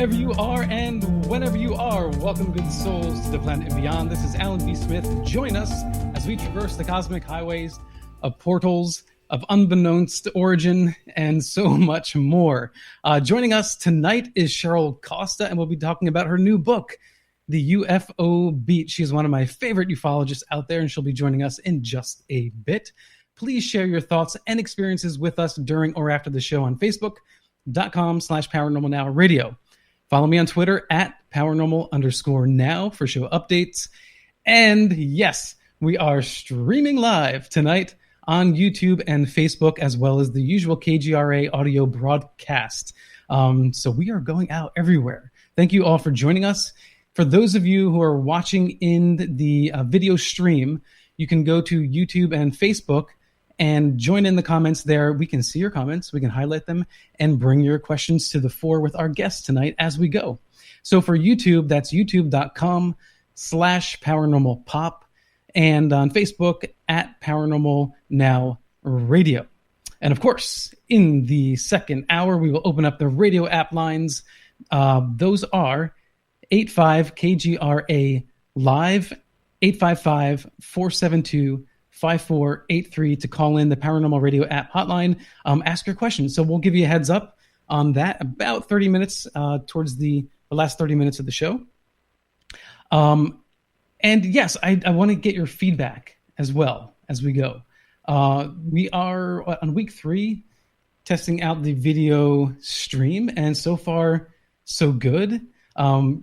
wherever you are and whenever you are. Welcome, good souls, to the planet and beyond. This is Alan B. Smith. Join us as we traverse the cosmic highways of portals, of unbeknownst origin, and so much more. Joining us tonight is Cheryl Kosta, and we'll be talking about her new book, The UFO Beat. She is one of my favorite ufologists out there, and she'll be joining us in just a bit. Please share your thoughts and experiences with us during or after the show on Facebook.com/ParanormalNowRadio. Follow me on Twitter at paranormal_now for show updates. And yes, we are streaming live tonight on YouTube and Facebook, as well as the usual KGRA audio broadcast. So we are going out everywhere. Thank you all for joining us. For those of you who are watching in the video stream, you can go to YouTube and Facebook and join in the comments there. We can see your comments, we can highlight them, and bring your questions to the fore with our guests tonight as we go. So for YouTube, that's youtube.com/paranormalpop, and on Facebook at Paranormal Now Radio. And of course, in the second hour, we will open up the radio app lines. Those are 85-KGRA Live, 855-472-5483 to call in the Paranormal Radio app hotline. Ask your questions. So we'll give you a heads up on that about 30 minutes towards the last 30 minutes of the show. And yes, I want to get your feedback as well as we go. We are on week 3 testing out the video stream, and so far, so good.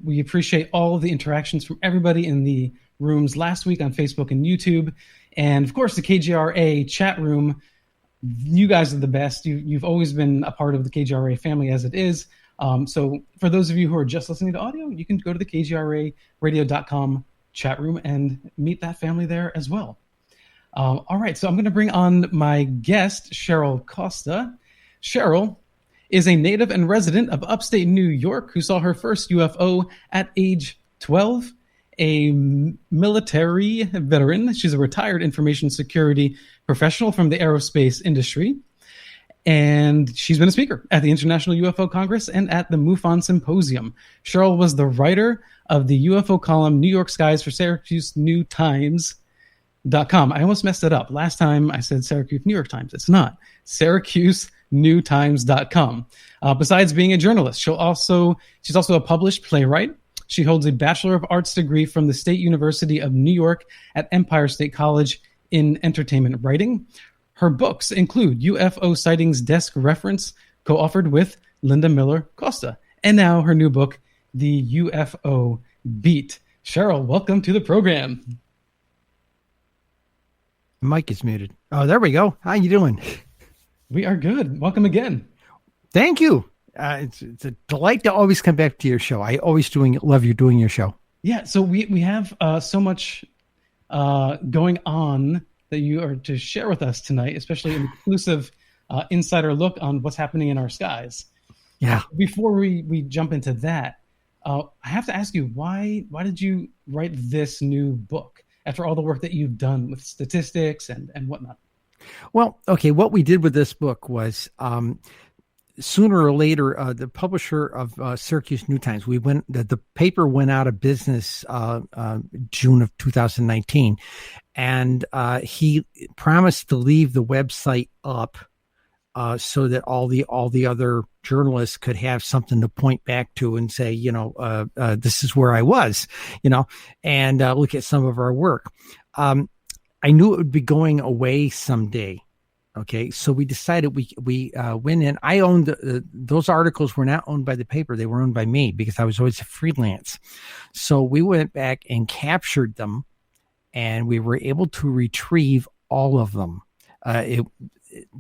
We appreciate all of the interactions from everybody in the rooms last week on Facebook and YouTube. And of course, the KGRA chat room. You guys are the best. You've always been a part of the KGRA family as it is. So for those of you who are just listening to audio, you can go to the KGRAradio.com chat room and meet that family there as well. All right, so I'm going to bring on my guest, Cheryl Kosta. Cheryl is a native and resident of upstate New York who saw her first UFO at age 12. A military veteran. She's a retired information security professional from the aerospace industry. And she's been a speaker at the International UFO Congress and at the MUFON Symposium. Cheryl was the writer of the UFO column New York Skies for Syracuse New Times.com. I almost messed it up. Last time I said Syracuse New York Times. It's not. Syracuse New Times.com. Besides being a journalist, she's also a published playwright. She holds a Bachelor of Arts degree from the State University of New York at Empire State College in entertainment writing. Her books include UFO Sightings Desk Reference, co-authored with Linda Miller Costa, and now her new book, The UFO Beat. Cheryl, welcome to the program. Mic is muted. Oh, there we go. How you doing? We are good. Welcome again. Thank you. It's a delight to always come back to your show. I always love you doing your show. Yeah, so we have so much going on that you are to share with us tonight, especially an exclusive insider look on what's happening in our skies. Yeah. Before we jump into that, I have to ask you, why did you write this new book after all the work that you've done with statistics and whatnot? Well, okay, what we did with this book was sooner or later, the publisher of Syracuse New Times, the paper went out of business June of 2019, and he promised to leave the website up so that all the other journalists could have something to point back to and say, this is where I was, and look at some of our work. I knew it would be going away someday. Okay, so we decided we went in. I owned those articles were not owned by the paper; they were owned by me because I was always a freelance. So we went back and captured them, and we were able to retrieve all of them.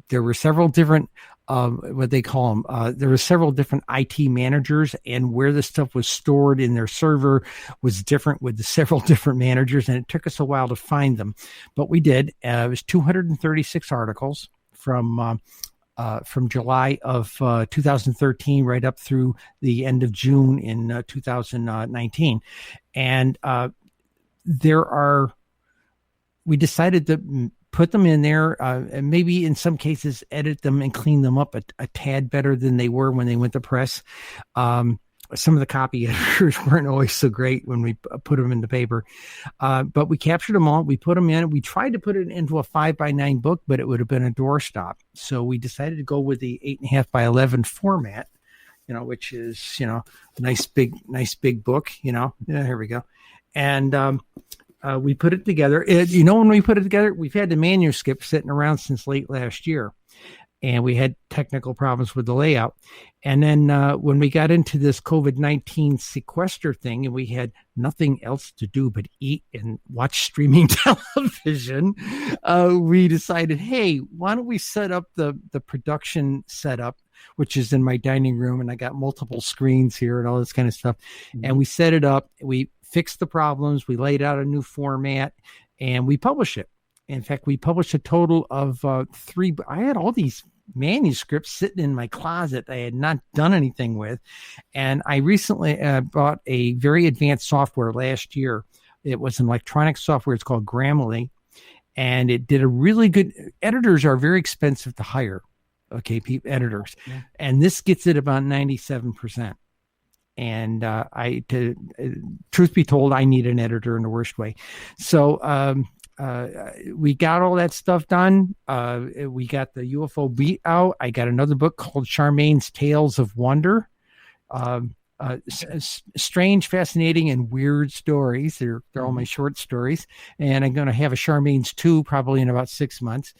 There were several different what they call them. There were several different IT managers, and where the stuff was stored in their server was different with the several different managers, and it took us a while to find them, but we did. It was 236 articles from July of 2013 right up through the end of June in 2019, and we decided to put them in there, and maybe in some cases edit them and clean them up a tad better than they were when they went to press. some of the copy editors weren't always so great when we put them in the paper. But we captured them all. We put them in. We tried to put it into a 5x9 book, but it would have been a doorstop. So we decided to go with the 8.5x11 format, which is, nice big book, Yeah, here we go. And we put it together. When we put it together, we've had the manuscript sitting around since late last year. And we had technical problems with the layout. And then when we got into this COVID-19 sequester thing and we had nothing else to do but eat and watch streaming television, we decided, hey, why don't we set up the production setup, which is in my dining room, and I got multiple screens here and all this kind of stuff. Mm-hmm. And we set it up. We fixed the problems. We laid out a new format, and we published it. In fact, we published a total of 3. I had all these manuscripts sitting in my closet I had not done anything with. And I recently bought a very advanced software last year. It was an electronic software. It's called Grammarly. And it did a really good, editors are very expensive to hire. Okay, editors. Yeah. And this gets it about 97%. And truth be told, I need an editor in the worst way. So, we got all that stuff done. We got the UFO Beat out. I got another book called Charmaine's Tales of Wonder. Strange, fascinating, and weird stories. They're all my short stories. And I'm going to have a Charmaine's 2 probably in about 6 months.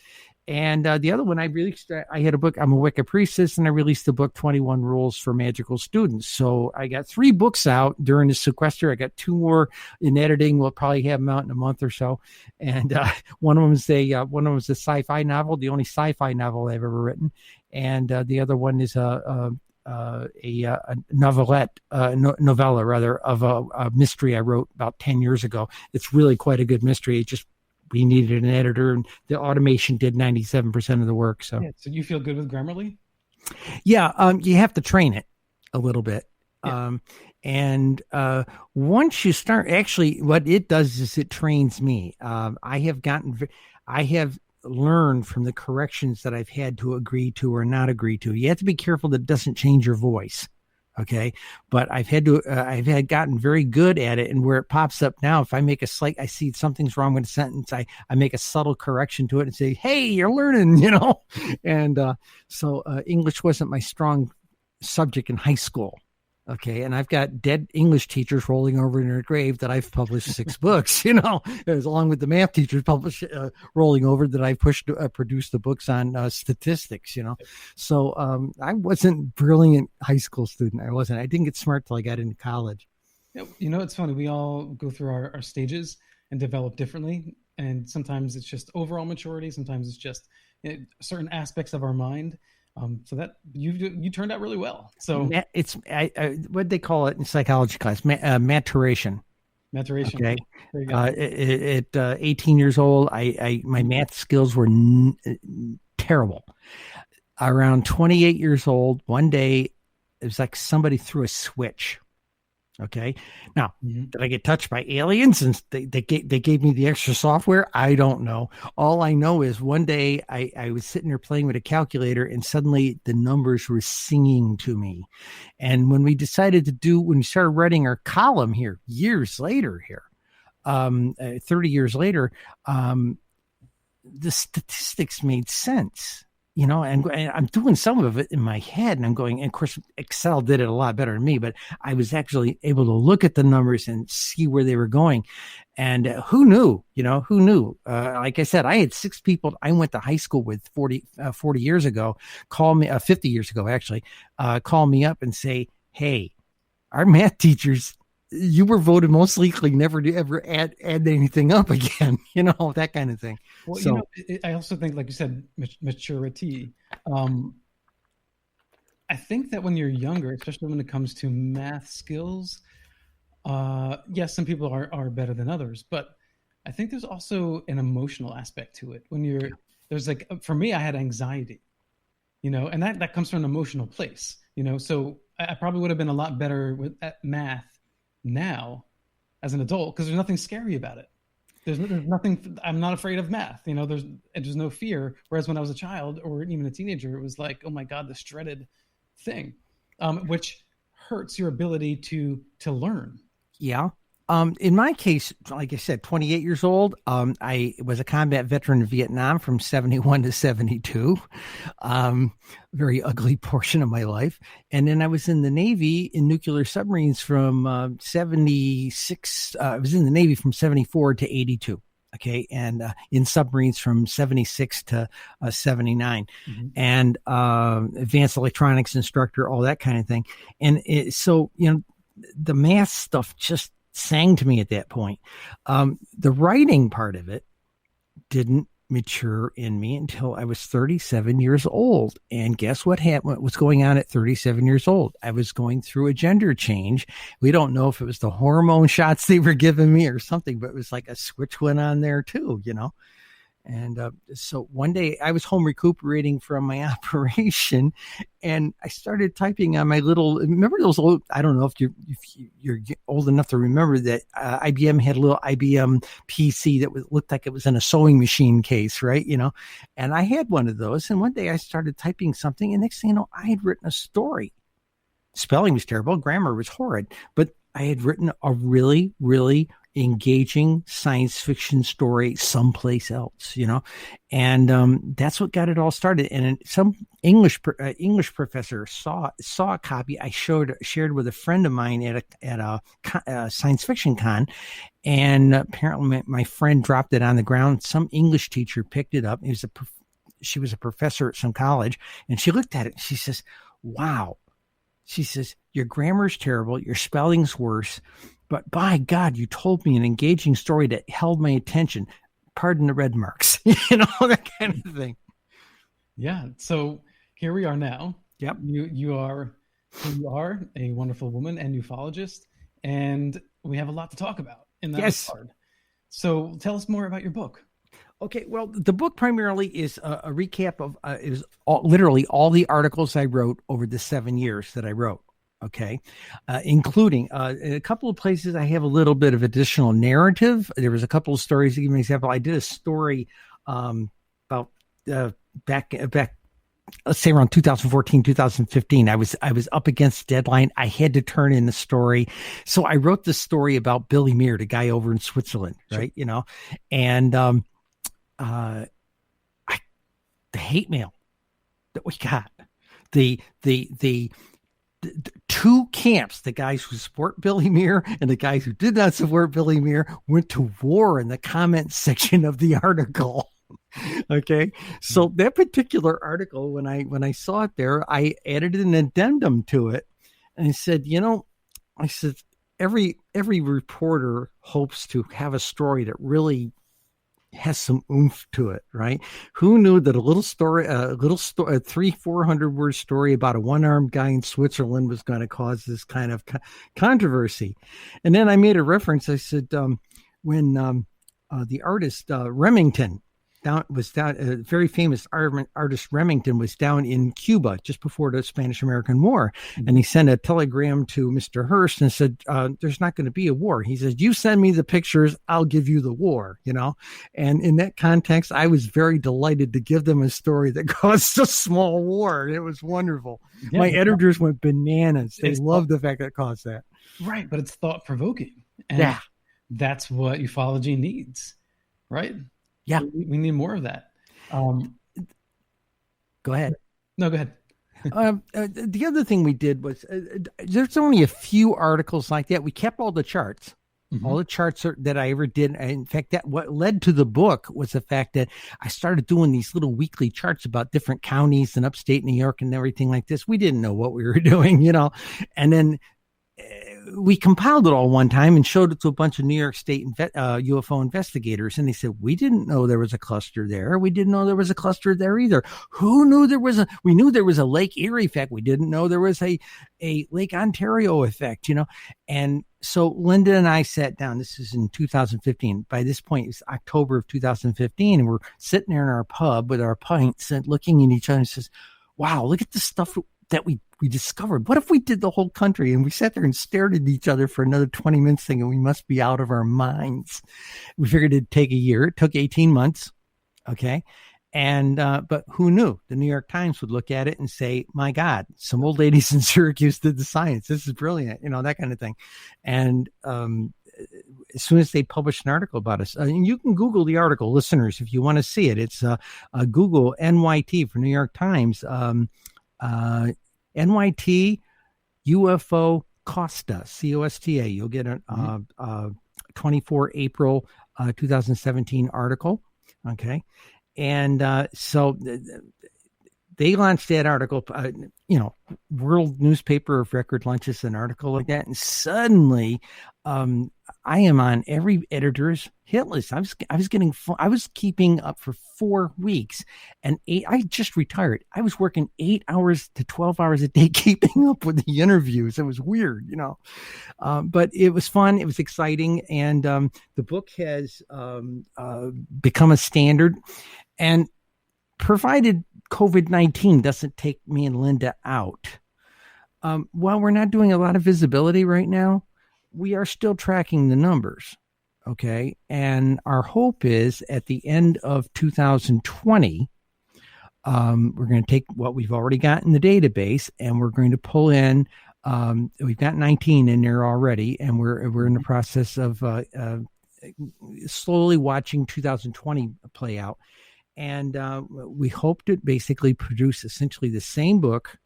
And the other one I released, I had a book, I'm a Wicca priestess, and I released the book 21 Rules for Magical Students. So I got 3 books out during the sequester. I got 2 more in editing. We'll probably have them out in a month or so. And one of them is a sci-fi novel, the only sci-fi novel I've ever written. And the other one is a novella of a mystery I wrote about 10 years ago. It's really quite a good mystery. It just, we needed an editor, and the automation did 97% of the work. So you feel good with Grammarly? Yeah. You have to train it a little bit. Yeah. Once you start, actually what it does is it trains me. I have learned from the corrections that I've had to agree to or not agree to. You have to be careful that it doesn't change your voice. Okay. But I've had gotten very good at it. And where it pops up now, if I make I see something's wrong with a sentence, I make a subtle correction to it and say, hey, you're learning, And so English wasn't my strong subject in high school. Okay. And I've got dead English teachers rolling over in their grave that I've published 6 books, along with the math teachers rolling over that I've produced the books on statistics, So I wasn't brilliant high school student. I didn't get smart till I got into college. It's funny. We all go through our stages and develop differently. And sometimes it's just overall maturity. Sometimes it's just certain aspects of our mind. So that you turned out really well. So it's what they call it in psychology class, maturation. Maturation. Okay. At 18 years old, my math skills were terrible. Around 28 years old, one day it was like somebody threw a switch. Okay. Now, Did I get touched by aliens and they gave me the extra software? I don't know. All I know is one day I was sitting there playing with a calculator and suddenly the numbers were singing to me. And when we started writing our column here, years later 30 years later, the statistics made sense. And I'm doing some of it in my head and I'm going, and of course, Excel did it a lot better than me, but I was actually able to look at the numbers and see where they were going. And who knew, like I said, I had 6 people I went to high school with 40 years ago, 50 years ago, actually, call me up and say, hey, our math teachers, you were voted most likely never to ever add anything up again, that kind of thing. Well, so, I also think, like you said, maturity. I think that when you're younger, especially when it comes to math skills, yes, some people are better than others, but I think there's also an emotional aspect to it. There's like, for me, I had anxiety, and that comes from an emotional place, so I probably would have been a lot better at math now as an adult because there's nothing scary about it. There's nothing. I'm not afraid of math. There's no fear. Whereas when I was a child or even a teenager, it was like, oh my God, this dreaded thing, which hurts your ability to learn. Yeah. In my case, like I said, 28 years old. I was a combat veteran in Vietnam from 71 to 72. Very ugly portion of my life. And then I was in the Navy in nuclear submarines from 76. I was in the Navy from 74 to 82. Okay. And in submarines from 76 to 79. Mm-hmm. And advanced electronics instructor, all that kind of thing. And so, the math stuff just sang to me at that point. The writing part of it didn't mature in me until I was 37 years old. And guess what happened? What was going on at 37 years old? I was going through a gender change. We don't know if it was the hormone shots they were giving me or something, but it was like a switch went on there too, And so one day I was home recuperating from my operation, and I started typing on my remember those old, I don't know if you're old enough to remember that IBM had a little IBM PC that looked like it was in a sewing machine case, right? And I had one of those, and one day I started typing something, and next thing you know, I had written a story. Spelling was terrible, grammar was horrid, but I had written a really, really engaging science fiction story someplace else, and that's what got it all started. And some English professor saw a copy I shared with a friend of mine at a science fiction con, and apparently my friend dropped it on the ground. Some English teacher picked it up. She was a professor at some college, and she looked at it and she says, "Wow." She says, "Your grammar's terrible. Your spelling's worse. But by God, you told me an engaging story that held my attention. Pardon the red marks," that kind of thing. Yeah. So here we are now. Yep. You are a wonderful woman and ufologist, and we have a lot to talk about in that regard. So tell us more about your book. Okay, well, the book primarily is a recap of literally all the articles I wrote over the 7 years that I wrote. Okay, including in a couple of places I have a little bit of additional narrative. There was a couple of stories. To give you an example, I did a story about back. Let's say around 2014, 2015, I was up against deadline. I had to turn in the story. So I wrote this story about Billy Muir, the guy over in Switzerland, right? And the hate mail that we got, the two camps, the guys who support Billy Muir and the guys who did not support Billy Muir, went to war in the comment section of the article. Okay. So that particular article, when I saw it there, I added an addendum to it and I said, every reporter hopes to have a story that really has some oomph to it, right? Who knew that a 300-400 word story about a one-armed guy in Switzerland was going to cause this kind of controversy? And then I made a reference. I said, when the artist Remington very famous artist Remington was down in Cuba just before the Spanish-American War. Mm-hmm. And he sent a telegram to Mr. Hearst and said, there's not going to be a war. He says, you send me the pictures, I'll give you the war, And in that context, I was very delighted to give them a story that caused a small war. It was wonderful. Yeah, my editors went bananas. They loved the fact that it caused that. Right, but it's thought-provoking. And that's what ufology needs, right? Yeah, we need more of that. Go ahead. No, go ahead. The other thing we did was there's only a few articles like that. We kept all the charts, all the charts that I ever did. In fact, what led to the book was the fact that I started doing these little weekly charts about different counties in upstate New York and everything like this. We didn't know what we were doing, and then we compiled it all one time and showed it to a bunch of New York State UFO investigators. And they said, we didn't know there was a cluster there. We didn't know there was a cluster there either. Who knew we knew there was a Lake Erie effect. We didn't know there was a Lake Ontario effect, And so Linda and I sat down. This is in 2015. By this point, it's October of 2015. And we're sitting there in our pub with our pints and looking at each other and says, wow, look at the stuff that we discovered. What if we did the whole country? And we sat there and stared at each other for another 20 minutes thinking we must be out of our minds. We figured it'd take a year. It took 18 months. Okay. And but who knew? The New York Times would look at it and say, "My God, some old ladies in Syracuse did the science. This is brilliant," that kind of thing. And as soon as they published an article about us, and you can Google the article, listeners, if you want to see it. It's Google NYT for New York Times, NYT UFO Costa, Costa. You'll get a 24 April 2017 article. Okay. And so they launched that article, World Newspaper of Record launches an article like that. And suddenly I am on every editor's hit list. I was keeping up for 4 weeks, and I just retired. I was working 8 hours to 12 hours a day, keeping up with the interviews. It was weird, but it was fun. It was exciting. And the book has become a standard, and provided COVID-19 doesn't take me and Linda out, while we're not doing a lot of visibility right now, we are still tracking the numbers. Okay. And our hope is at the end of 2020, we're going to take what we've already got in the database, and we're going to pull in, we've got 19 in there already, and we're in the process of slowly watching 2020 play out. And we hope to basically produce essentially the same book,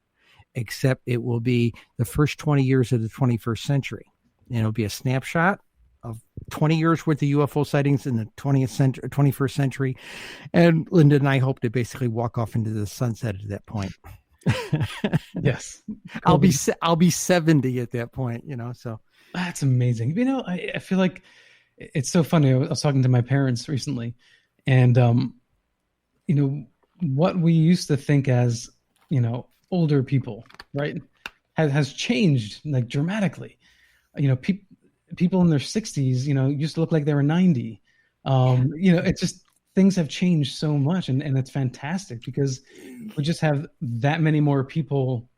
except it will be the first 20 years of the 21st century. And it'll be a snapshot of 20 years worth of UFO sightings in the 21st century. And Linda and I hope to basically walk off into the sunset at that point. Yes. I'll be 70 at that point, so. That's amazing. I feel like it's so funny. I was talking to my parents recently, and, what we used to think as, older people, right, has changed like dramatically. People in their 60s, used to look like they were 90. It's just, things have changed so much, and it's fantastic because we just have that many more people,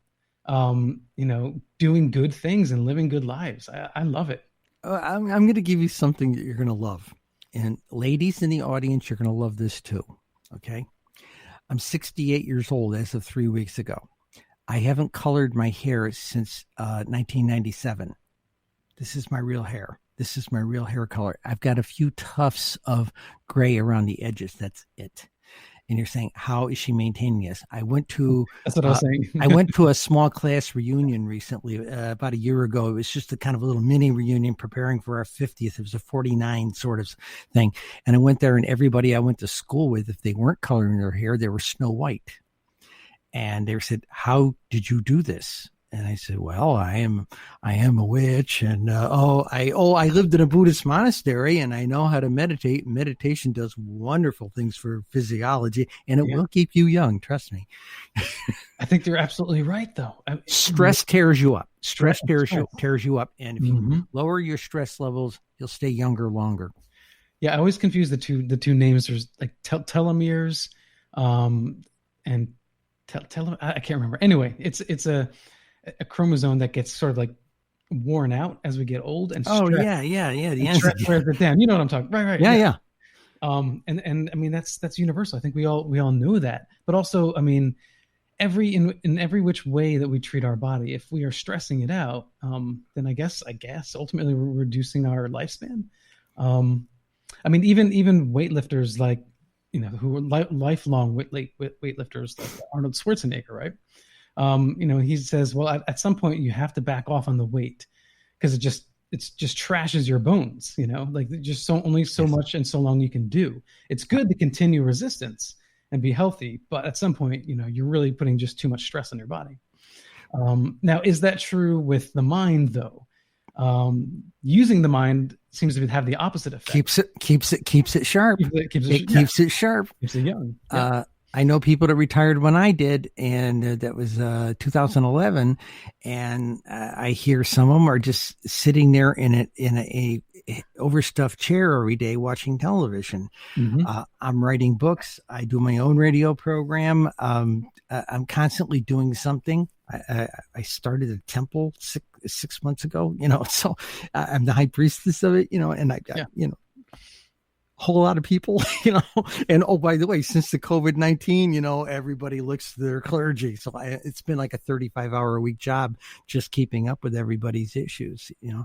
doing good things and living good lives. I love it. I'm going to give you something that you're going to love. And ladies in the audience, you're going to love this too. Okay. I'm 68 years old as of 3 weeks ago. I haven't colored my hair since 1997. This is my real hair. This is my real hair color. I've got a few tufts of gray around the edges. That's it. And you're saying, how is she maintaining this? That's what I was saying. I went to a small class reunion recently, about a year ago. It was just a kind of a little mini reunion preparing for our 50th. It was a 49 sort of thing. And I went there, and everybody I went to school with, if they weren't coloring their hair, they were Snow White. And they said, how did you do this? And I said, well, I am a witch, and I lived in a Buddhist monastery, and I know how to meditate. Meditation does wonderful things for physiology, and it will keep you young. Trust me. I think you're absolutely right, though. Stress tears you up. Stress tears you up, and if you lower your stress levels, you'll stay younger longer. Yeah, I always confuse the two names. There's like telomeres, and I can't remember. Anyway, it's a chromosome that gets sort of like worn out as we get old, and stress, the stress wears it down. You know what I'm talking? Right. Yeah. And I mean that's universal. I think we all know that. But also, I mean, in every which way that we treat our body, if we are stressing it out, then I guess ultimately we're reducing our lifespan. I mean, even weightlifters like who are lifelong weightlifters like Arnold Schwarzenegger, right? He says, well, at some point you have to back off on the weight because it just trashes your bones, like just only so much and so long you can do. It's good to continue resistance and be healthy, but at some point, you're really putting just too much stress on your body. Now, is that true with the mind though? Using the mind seems to have the opposite effect. Keeps it sharp. Keeps it sharp. Keeps it young. Yeah. I know people that retired when I did, and that was 2011. And I hear some of them are just sitting there in a overstuffed chair every day watching television. I'm writing books. I do my own radio program. I'm constantly doing something. I started a temple six months ago. So I'm the high priestess of it. And I got whole lot of people, and oh, by the way, since the COVID-19, everybody looks to their clergy. So it's been like a 35-hour-a-week job just keeping up with everybody's issues, Yeah.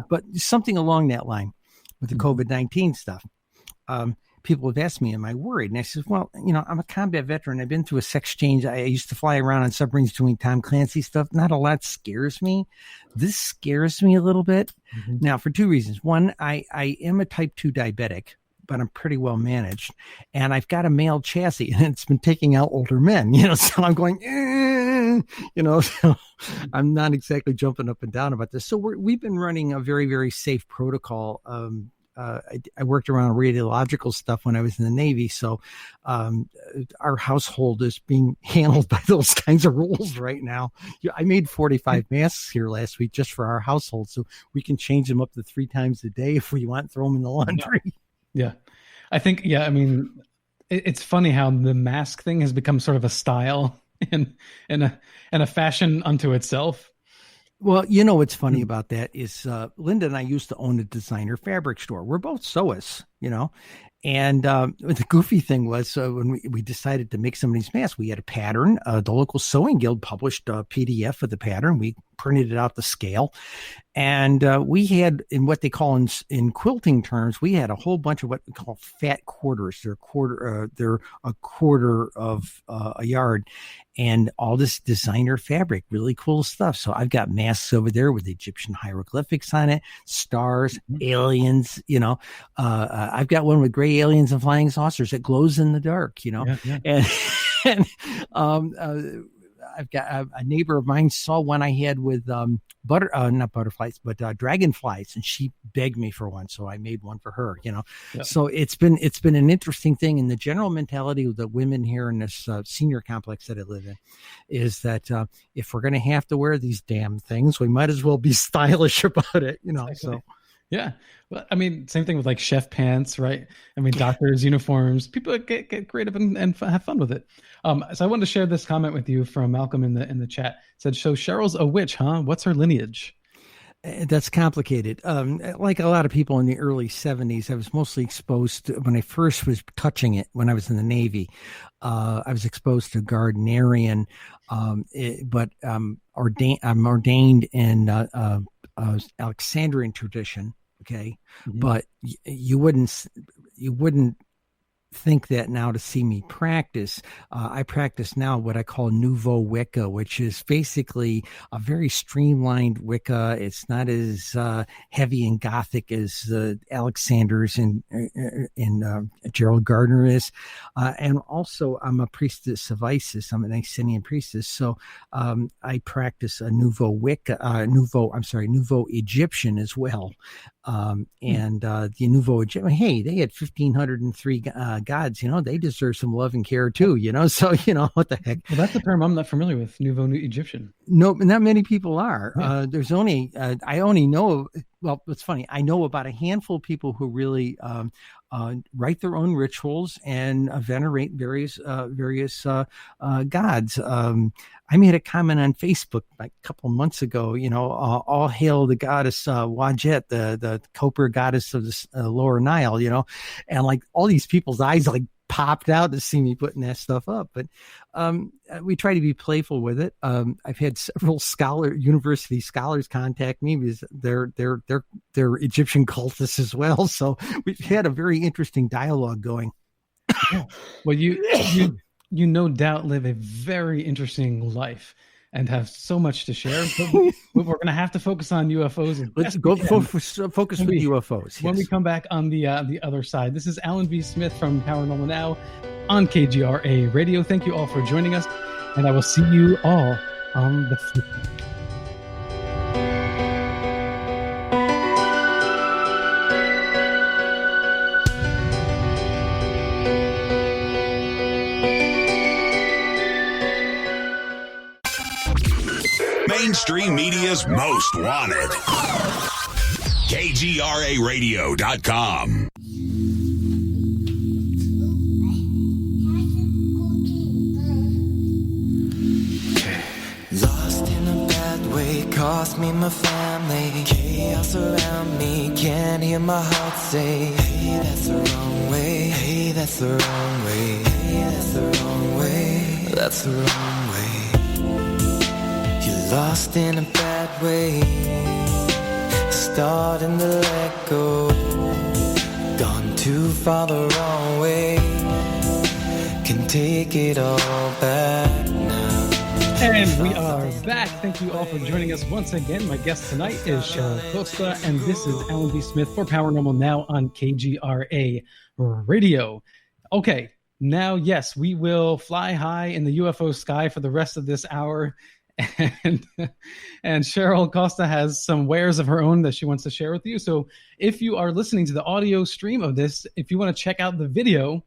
But something along that line with the COVID-19 stuff. People have asked me, am I worried? And I said, well, I'm a combat veteran. I've been through a sex change. I used to fly around on submarines doing Tom Clancy stuff. Not a lot scares me. This scares me a little bit. Now, for two reasons. One, I am a type 2 diabetic, but I'm pretty well managed. And I've got a male chassis, and it's been taking out older men, so I'm going, so I'm not exactly jumping up and down about this. So we've been running a very, very safe protocol. I worked around radiological stuff when I was in the Navy. So our household is being handled by those kinds of rules right now. I made 45 masks here last week just for our household. So we can change them up to 3 times a day if we want, throw them in the laundry. Yeah. I think, I mean, it's funny how the mask thing has become sort of a style and a fashion unto itself. Well, what's funny about that is Linda and I used to own a designer fabric store. We're both sewists, and the goofy thing was when we decided to make some of these masks, we had a pattern. The local sewing guild published a PDF of the pattern. We printed it out to scale. And we had, in what they call in quilting terms, we had a whole bunch of what we call fat quarters. They're a quarter of a yard, and all this designer fabric, really cool stuff. So I've got masks over there with Egyptian hieroglyphics on it, stars, aliens. I've got one with gray aliens and flying saucers that glows in the dark. And I've got a neighbor of mine saw one I had with not butterflies, but dragonflies, and she begged me for one, so I made one for her. So it's been an interesting thing. And the general mentality of the women here in this senior complex that I live in is that if we're going to have to wear these damn things, we might as well be stylish about it. Exactly. So. Yeah. Well, I mean, same thing with like chef pants, right? I mean, doctors' uniforms, people get creative and have fun with it. So I wanted to share this comment with you from Malcolm in the chat. It said, so Cheryl's a witch, huh? What's her lineage? That's complicated. Like a lot of people in the early 70s, I was mostly exposed to, when I first was touching it, when I was in the Navy, I was exposed to Gardnerian, but I'm ordained in Alexandrian tradition. Okay. But you wouldn't think that now to see me practice. I practice now what I call Nouveau Wicca, which is basically a very streamlined Wicca. It's not as heavy and gothic as Alexander's and Gerald Gardner is. And also I'm a priestess of Isis. I'm an Icenian priestess. So I practice a Nouveau Wicca, Nouveau Egyptian as well. And the Nouveau Egyptian, hey, they had 1,503 gods, they deserve some love and care too, so, what the heck. Well, that's a term I'm not familiar with, Nouveau Egyptian. No, not many people are. Yeah. There's only, I only know, well, it's funny, I know about a handful of people who really write their own rituals and venerate various gods. I made a comment on Facebook like a couple of months ago, all hail the goddess Wajet, the copper goddess of the lower Nile, and like all these people's eyes like popped out to see me putting that stuff up. But we try to be playful with it. I've had several university scholars contact me because they're Egyptian cultists as well. So we've had a very interesting dialogue going. Yeah. Well, you no doubt live a very interesting life and have so much to share. But we're going to have to focus on UFOs. Let's go focus with UFOs. Yes. When we come back on the other side. This is Alan B. Smith from Paranormal Now on KGRA Radio. Thank you all for joining us, and I will see you all on the flip. Mainstream media's most wanted. KGRAradio.com. Lost in a bad way, cost me my family. lonely. Chaos around me, can't hear my heart say, hey, that's the wrong way. Hey, that's the wrong way. Hey, that's the wrong way. That's the wrong way. You're lost in a bad way, starting to let go. Gone too far the wrong way. Can take it all back now. And we are back. Thank you all for joining us once again. My guest tonight is Cheryl Kosta, and this is Alan B. Smith for Paranormal Now on KGRA Radio. Okay, now, yes, we will fly high in the UFO sky for the rest of this hour. And Cheryl Kosta has some wares of her own that she wants to share with you. So if you are listening to the audio stream of this, if you want to check out the video,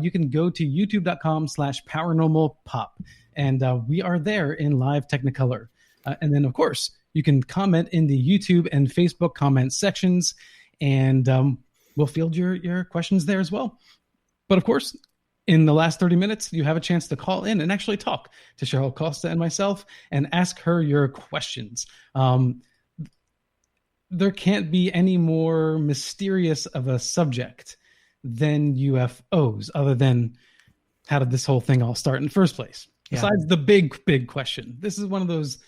you can go to youtube.com/paranormalpop. And we are there in live Technicolor. And then, of course, you can comment in the YouTube and Facebook comment sections, and we'll field your questions there as well. But, of course, in the last 30 minutes, you have a chance to call in and actually talk to Cheryl Kosta and myself and ask her your questions. There can't be any more mysterious of a subject than UFOs, other than how did this whole thing all start in the first place? Yeah. Besides the big question. This is one of those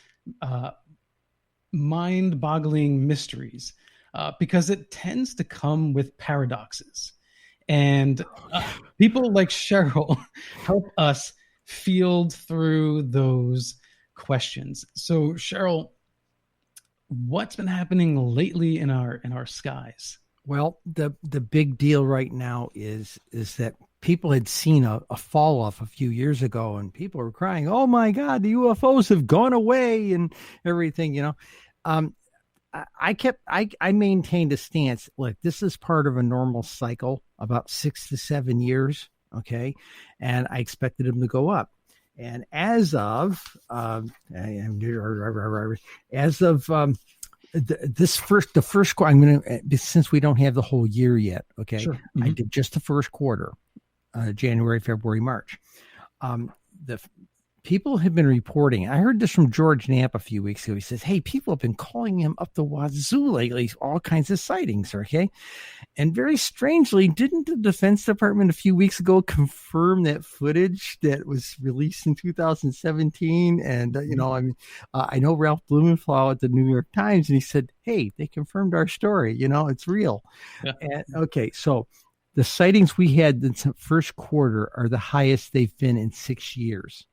mind-boggling mysteries because it tends to come with paradoxes. And people like Cheryl help us field through those questions. So, Cheryl, what's been happening lately in our skies? Well, the big deal right now is that people had seen a fall off a few years ago, and people were crying, "Oh my God, the UFOs have gone away," and everything. I maintained a stance like this is part of a normal cycle, about 6 to 7 years. Okay, and I expected them to go up. And as of the first quarter, I'm going to, since we don't have the whole year yet. Okay. Sure. Mm-hmm. I did just the first quarter, January, February, March. The people have been reporting. I heard this from George Knapp a few weeks ago. He says, hey, people have been calling him up the wazoo lately, all kinds of sightings. Okay. And very strangely, didn't the Defense Department a few weeks ago confirm that footage that was released in 2017? And, I know Ralph Blumenthal at the New York Times, and he said, hey, they confirmed our story. It's real. Yeah. And, okay. So the sightings we had in the first quarter are the highest they've been in 6 years.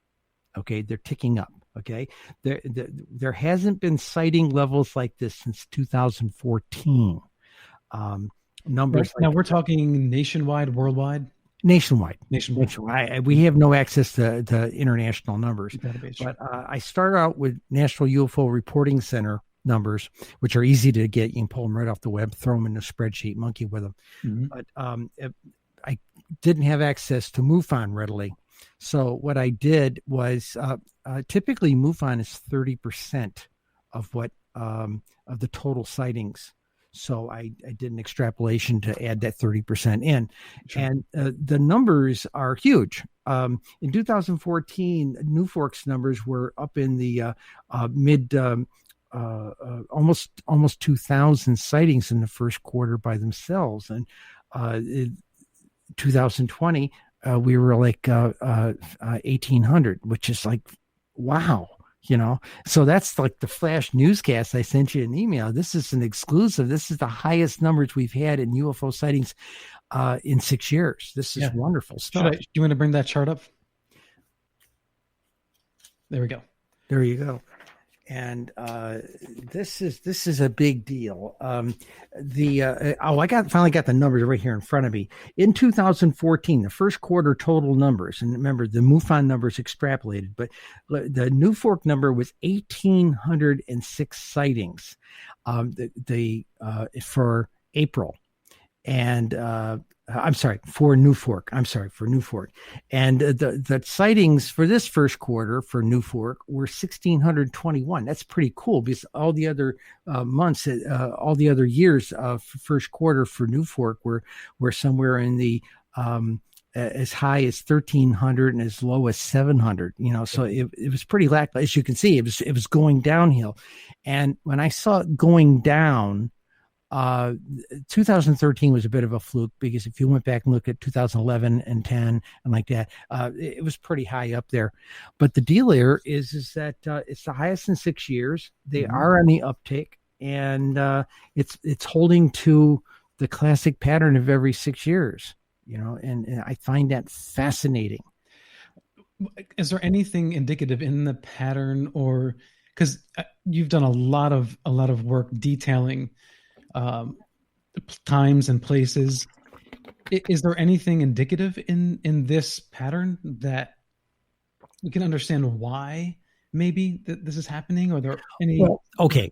Okay, they're ticking up. Okay, there hasn't been sighting levels like this since 2014. Numbers. Now we're talking nationwide, worldwide. Nationwide. We have no access to international numbers. But I start out with National UFO Reporting Center numbers, which are easy to get. You can pull them right off the web, throw them in a spreadsheet, monkey with them. Mm-hmm. But I didn't have access to MUFON readily. So what I did was typically MUFON is 30% of what of the total sightings. So I did an extrapolation to add that 30% in. Sure. And the numbers are huge. In 2014, NUFORC's numbers were up in the mid almost 2,000 sightings in the first quarter by themselves. And in 2020, we were like 1,800, which is like, wow, so that's like the flash newscast I sent you an email. This is an exclusive. This is the highest numbers we've had in UFO sightings in 6 years. This is wonderful stuff. Do you want to bring that chart up? There we go. There you go. And this is a big deal. I finally got the numbers right here in front of me. In 2014, the first quarter total numbers, and remember the MUFON numbers extrapolated, but the NUFORC number was 1,806 sightings for April, and for NUFORC. And the sightings for this first quarter for NUFORC were 1,621. That's pretty cool because all the other months, all the other years of first quarter for NUFORC were somewhere in the as high as 1,300 and as low as 700. So it was pretty lackluster. As you can see, it was going downhill. And when I saw it going down, 2013 was a bit of a fluke, because if you went back and look at 2011 and 10 and like that, it was pretty high up there. But the deal here is that it's the highest in 6 years. They are on the uptick, and it's holding to the classic pattern of every 6 years. And I find that fascinating. Is there anything indicative in the pattern, or because you've done a lot of work detailing times and places? Is there anything indicative in this pattern that we can understand why maybe this is happening? Or are there any? Well, okay.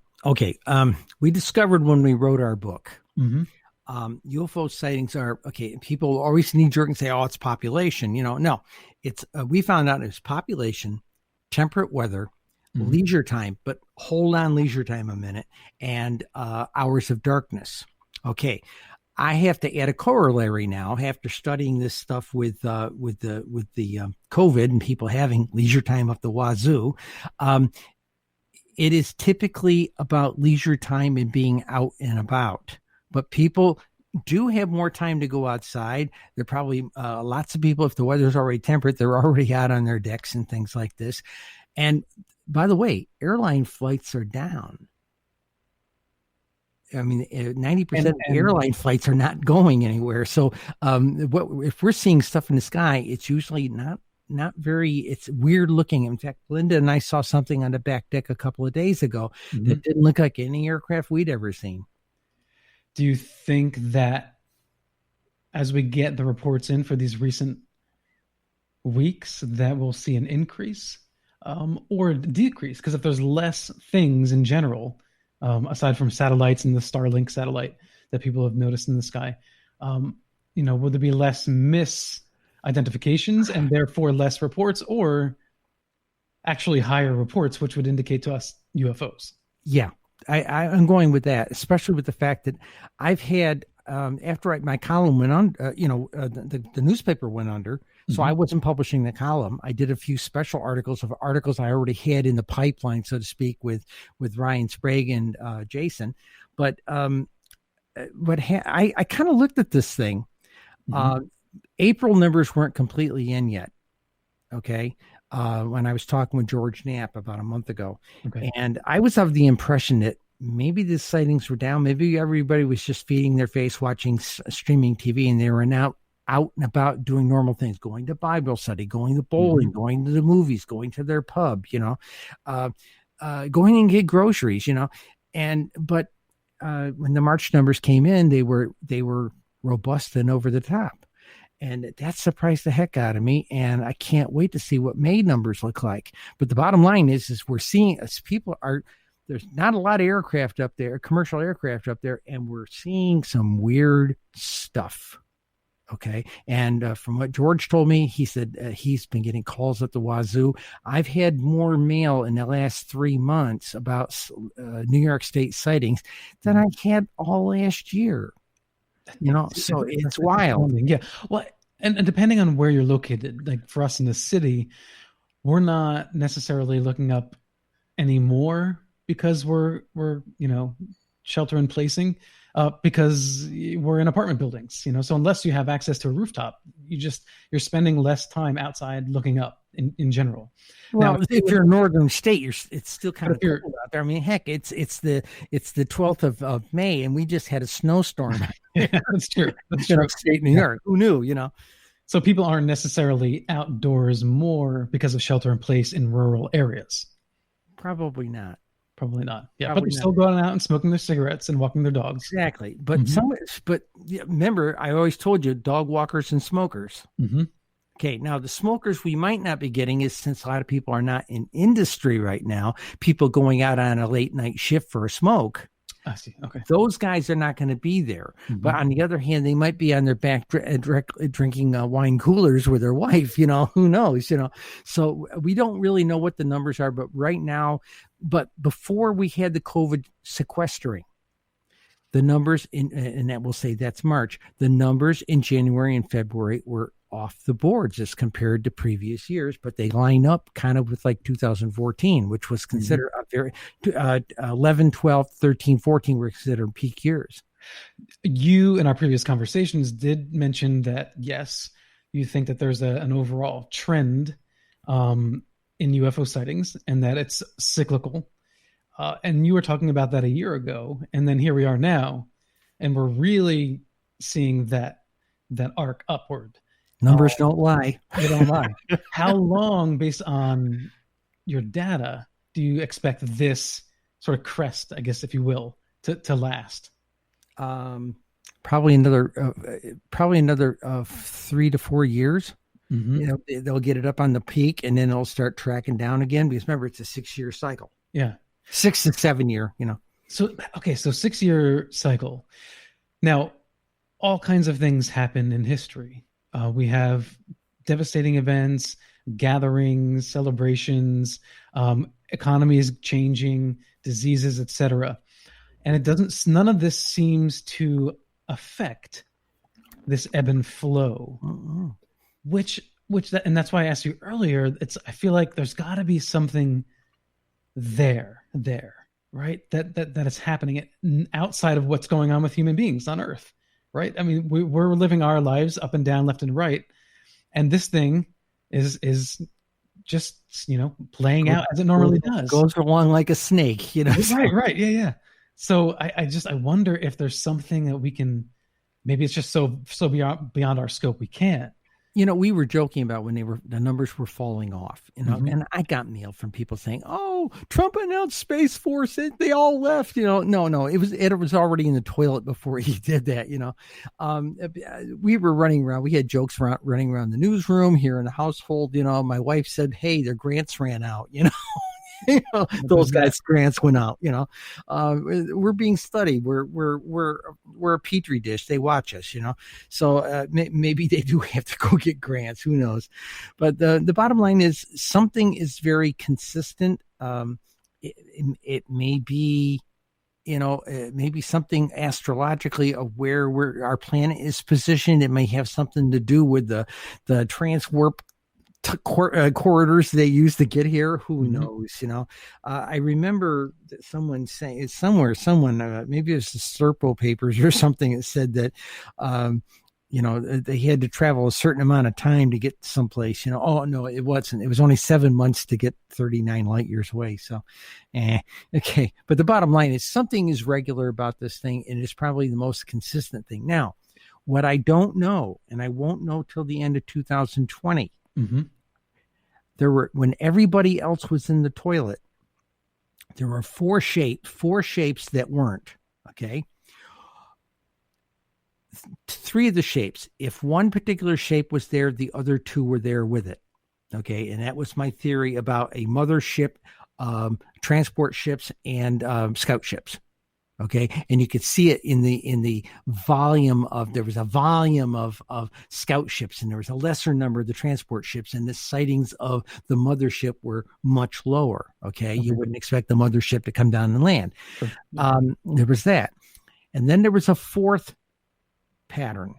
We discovered when we wrote our book. Mm-hmm. UFO sightings are okay. People always knee jerk and say, "Oh, it's population." No, it's we found out it's population, temperate weather, leisure time. But hold on, leisure time a minute, and hours of darkness. Okay, I have to add a corollary now after studying this stuff with the COVID and people having leisure time up the wazoo. It is typically about leisure time and being out and about. But people do have more time to go outside. There are probably lots of people, if the weather's already temperate, they're already out on their decks and things like this. And by the way, airline flights are down. I mean, 90% of airline flights are not going anywhere. So if we're seeing stuff in the sky, it's usually not very, it's weird looking. In fact, Linda and I saw something on the back deck a couple of days ago that didn't look like any aircraft we'd ever seen. Do you think that as we get the reports in for these recent weeks, that we'll see an increase or a decrease? Because if there's less things in general, aside from satellites and the Starlink satellite that people have noticed in the sky, will there be less misidentifications and therefore less reports, or actually higher reports, which would indicate to us UFOs? Yeah. I'm going with that, especially with the fact that I've had, after my column went on, the newspaper went under, so I wasn't publishing the column. I did a few special articles of articles I already had in the pipeline, so to speak, with Ryan Sprague and Jason. But I kind of looked at this thing. April numbers weren't completely in yet. Okay. When I was talking with George Knapp about a month ago. Okay. And I was of the impression that maybe the sightings were down. Maybe everybody was just feeding their face, watching streaming TV, and they were now out and about doing normal things, going to Bible study, going to bowling, going to the movies, going to their pub, going and get groceries, but when the March numbers came in, they were robust and over the top. And that surprised the heck out of me. And I can't wait to see what May numbers look like. But the bottom line is we're seeing, as people are, there's not a lot of aircraft up there, commercial aircraft up there, and we're seeing some weird stuff. Okay. And from what George told me, he said he's been getting calls at the wazoo. I've had more mail in the last 3 months about New York State sightings than I had all last year. So it's wild. Yeah. Well, and depending on where you're located, like for us in the city, we're not necessarily looking up anymore because we're shelter in placing, because we're in apartment buildings, so unless you have access to a rooftop, you're spending less time outside looking up in general. Well, now, if you're in northern state, it's still kind of cold out there. I mean, heck, it's the 12th of May, and we just had a snowstorm. Yeah, that's true. That's true. Upstate New York. Who knew? So people aren't necessarily outdoors more because of shelter in place in rural areas. Probably not. Yeah, probably but they're still going out and smoking their cigarettes and walking their dogs. Exactly. But remember, I always told you, dog walkers and smokers. Okay, now the smokers we might not be getting is, since a lot of people are not in industry right now, people going out on a late night shift for a smoke. I see. Okay. Those guys are not going to be there. But on the other hand, they might be on their back drinking wine coolers with their wife, who knows, So we don't really know what the numbers are, but right now, before we had the COVID sequestering, the numbers and that will say that's March, the numbers in January and February were off the boards as compared to previous years, but they line up kind of with like 2014, which was considered a very 11, 12, 13, 14 were considered peak years. You, in our previous conversations, did mention that, yes, you think that there's an overall trend in UFO sightings and that it's cyclical. And you were talking about that a year ago. And then here we are now, and we're really seeing that arc upward. Numbers don't lie. They don't lie. How long, based on your data, do you expect this sort of crest, I guess, if you will, to last? Probably another 3 to 4 years. You know, they'll get it up on the peak, and then it'll start tracking down again. Because remember, it's a 6-year cycle. Yeah, 6 to 7 year. You know. So 6-year cycle. Now, all kinds of things happen in history. We have devastating events, gatherings, celebrations, economies changing, diseases, etc. And none of this seems to affect this ebb and flow, and that's why I asked you earlier. I feel like there's got to be something there, right? That is happening outside of what's going on with human beings on Earth. Right. I mean, we're living our lives up and down, left and right. And this thing is just, playing out as it normally does. Goes along like a snake, Right. Yeah. So I wonder if there's something that we can, maybe it's just so beyond our scope. We can't. We were joking about when the numbers were falling off, and I got mail from people saying, "Oh, Trump announced Space Force, they all left." No, it was already in the toilet before he did that. We were running around. We had jokes running around the newsroom here in the household. My wife said, "Hey, their grants ran out." Those guys' grants went out. We're being studied. We're a petri dish. They watch us. So maybe they do have to go get grants. Who knows? But the bottom line is something is very consistent. It may be. Maybe something astrologically of where our planet is positioned. It may have something to do with the transwarp corridors they use to get here. Who knows? I remember that someone saying maybe it was the Serpo papers or something that said that they had to travel a certain amount of time to get someplace. Oh no, it wasn't. It was only 7 months to get 39 light years away. So okay, but the bottom line is something is regular about this thing, and it's probably the most consistent thing. Now, what I don't know, and I won't know till the end of 2020. When everybody else was in the toilet, there were four shapes that weren't. Okay. 3 of the shapes. If one particular shape was there, the other 2 were there with it. Okay. And that was my theory about a mothership, transport ships, and scout ships. Okay. And you could see it in the volume there was a volume of scout ships, and there was a lesser number of the transport ships, and the sightings of the mothership were much lower. Okay. You wouldn't expect the mothership to come down and land. Sure. There was that. And then there was a 4th pattern,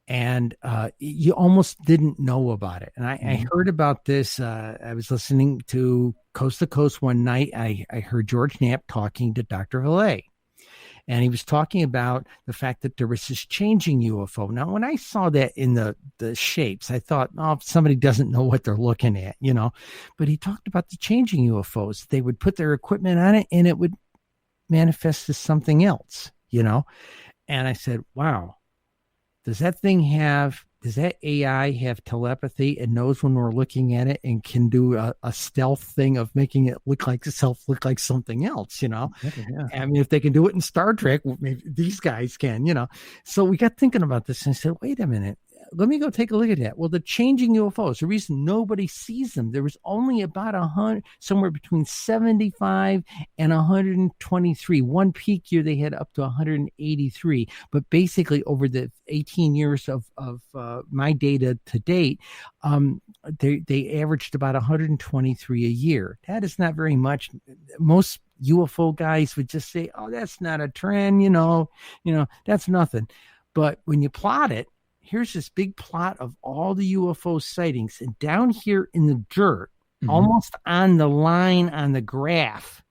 and you almost didn't know about it. And I heard about this. I was listening to Coast to Coast one night. I heard George Knapp talking to Dr. Valet. And he was talking about the fact that there was this changing UFO. Now, when I saw that in the shapes, I thought, oh, somebody doesn't know what they're looking at, But he talked about the changing UFOs. They would put their equipment on it, and it would manifest as something else, And I said, wow, does that AI have telepathy and knows when we're looking at it and can do a stealth thing of making it look like something else, Yeah. I mean, if they can do it in Star Trek, maybe these guys can, So we got thinking about this and said, wait a minute, let me go take a look at that. Well, the changing UFOs, the reason nobody sees them, there was only about 100, somewhere between 75 and 123. One peak year, they had up to 183. But basically, over the 18 years of my data to date, they averaged about 123 a year. That is not very much. Most UFO guys would just say, oh, that's not a trend, that's nothing. But when you plot it, here's this big plot of all the UFO sightings, and down here in the dirt, Mhm. almost on the line on the graph,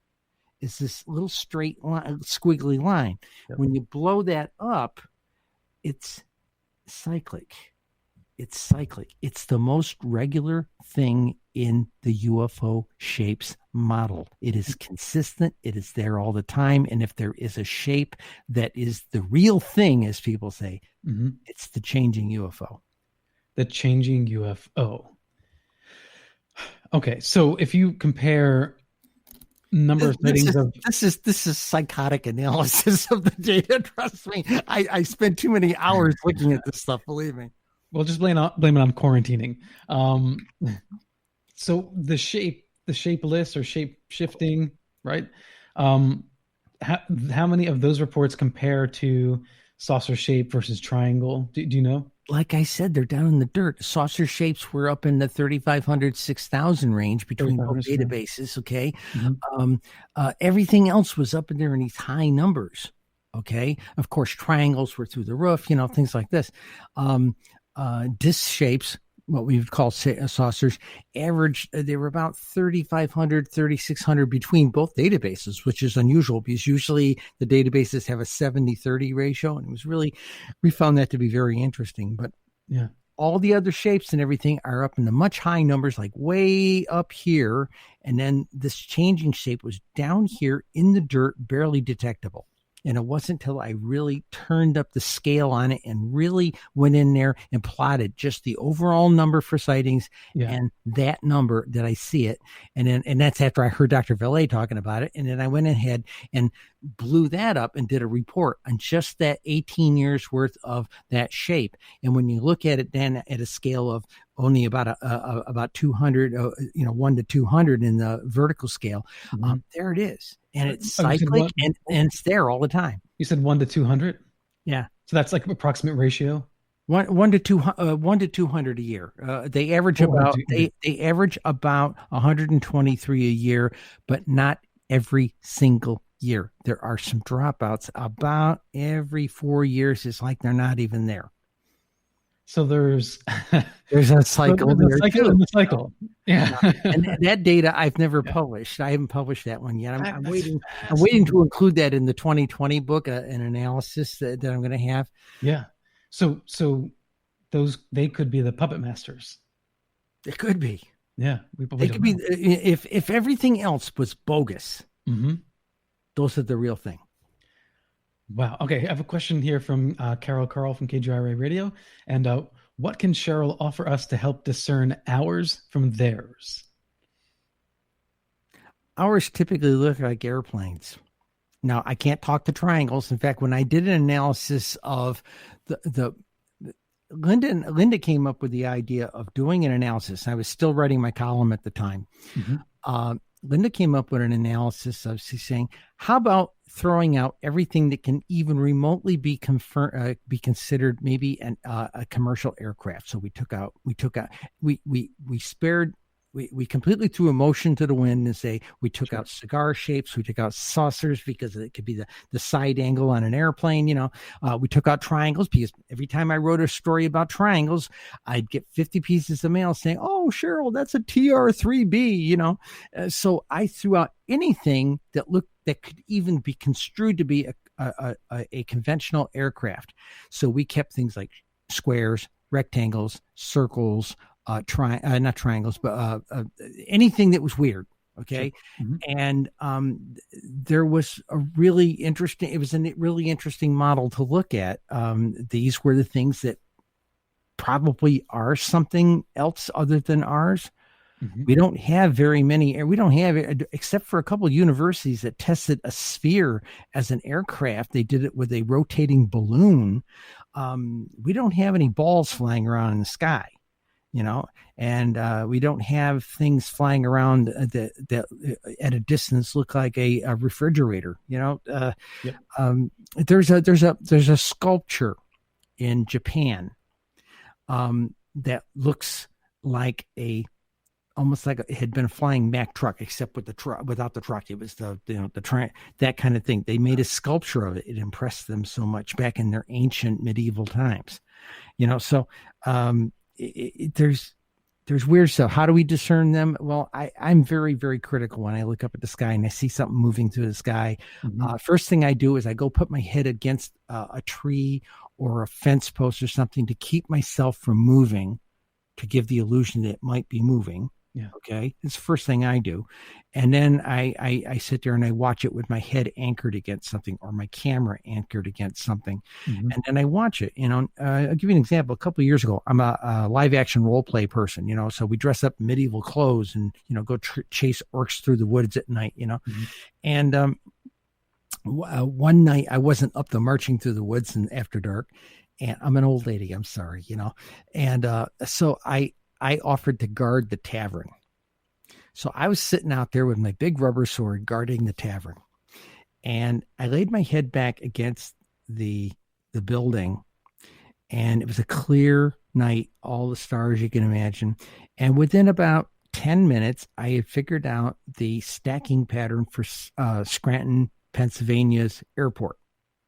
is this little straight line, squiggly line. Yep. When you blow that up, it's cyclic. It's cyclic. It's the most regular thing in the UFO shapes model. It is consistent. It is there all the time. And if there is a shape that is the real thing, as people say, Mhm. it's the changing UFO. The changing UFO. Okay, so if you compare number of sightings of This is psychotic analysis of the data. Trust me, I spent too many hours looking at this stuff. Believe me. well, just blame it on quarantining. So the shapeless or shape shifting, right? How many of those reports compare to saucer shape versus triangle? Do you know? Like I said, they're down in the dirt. Saucer shapes were up in the 3,500, 6,000 range between both 3,500, databases. Okay. Mhm. Everything else was up in there in these high numbers. Okay. Of course, triangles were through the roof, things like this. Disc shapes, what we would call saucers, average, they were about 3,500, 3,600 between both databases, which is unusual because usually the databases have a 70-30 ratio. And we found that to be very interesting. But Yeah. all the other shapes and everything are up in the much high numbers, like way up here. And then this changing shape was down here in the dirt, barely detectable. And it wasn't until I really turned up the scale on it and really went in there and plotted just the overall number for sightings and that number that I see it. And that's after I heard Dr. Valet talking about it. And then I went ahead and blew that up and did a report on just that 18 years worth of that shape. And when you look at it then at a scale of only about 200, 1 to 200 in the vertical scale, there it is. And it's cyclic and it's there all the time. You said 1 to 200? Yeah. So that's like approximate ratio? 1 to 200 a year. They average they average about 123 a year, but not every single year. There are some dropouts about every 4 years. It's like they're not even there. So there's a cycle. The cycle. Yeah. And that data I've never published. I haven't published that one yet. I'm waiting. I'm waiting to include that in the 2020 book, an analysis that I'm going to have. Yeah. So they could be the puppet masters. It could be. Yeah. They could be. If everything else was bogus, those are the real thing. Wow. Okay. I have a question here from Carol Carl from KGRA Radio. And what can Cheryl offer us to help discern ours from theirs? Ours typically look like airplanes. Now, I can't talk to triangles. In fact, when I did an analysis of Linda came up with the idea of doing an analysis. I was still writing my column at the time. Linda came up with an analysis of saying, how about throwing out everything that can even remotely be considered maybe a commercial aircraft? So we completely threw emotion to the wind and say we took out cigar shapes, we took out saucers because it could be the side angle on an airplane. We took out triangles because every time I wrote a story about triangles, I'd get 50 pieces of mail saying, "Oh, Cheryl, that's a TR-3B." So I threw out anything that could even be construed to be a conventional aircraft. So we kept things like squares, rectangles, circles. Not triangles, but anything that was weird. Okay. Sure. And there was a really interesting model to look at. These were the things that probably are something else other than ours. We don't have very many. We don't have, except for a couple of universities that tested a sphere as an aircraft. They did it with a rotating balloon. We don't have any balls flying around in the sky. And we don't have things flying around that at a distance look like a refrigerator. There's a sculpture in Japan that looks like almost like it had been a flying Mack truck, except with the truck without the truck. It was the train, that kind of thing. They made a sculpture of it. It impressed them so much back in their ancient medieval times. So there's weird stuff. How do we discern them? Well, I'm very, very critical when I look up at the sky and I see something moving through the sky. First thing I do is I go put my head against a tree or a fence post or something to keep myself from moving, to give the illusion that it might be moving. Yeah. Okay. It's the first thing I do. And then I sit there and I watch it with my head anchored against something or my camera anchored against something. And then I watch it. I'll give you an example. A couple of years ago, I'm a live action role play person, so we dress up in medieval clothes and, go chase orcs through the woods at night, And one night I wasn't up to marching through the woods and after dark. And I'm an old lady. I'm sorry, And so I offered to guard the tavern. So I was sitting out there with my big rubber sword guarding the tavern. And I laid my head back against the building. And it was a clear night, all the stars you can imagine. And within about 10 minutes, I had figured out the stacking pattern for Scranton, Pennsylvania's airport.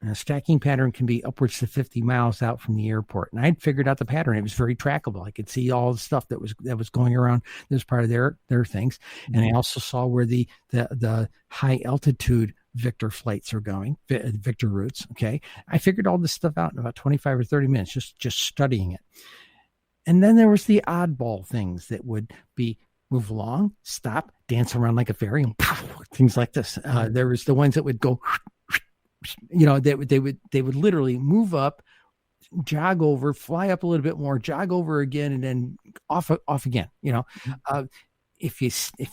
And a stacking pattern can be upwards to 50 miles out from the airport. And I'd figured out the pattern. It was very trackable. I could see all the stuff that was going around this part of their things. And I also saw where the high altitude Victor flights are going, Victor routes. Okay. I figured all this stuff out in about 25 or 30 minutes, just studying it. And then there was the oddball things that would be move along, stop, dance around like a fairy, and things like this. There was the ones that would go, they would literally move up, jog over, fly up a little bit more, jog over again, and then off again. If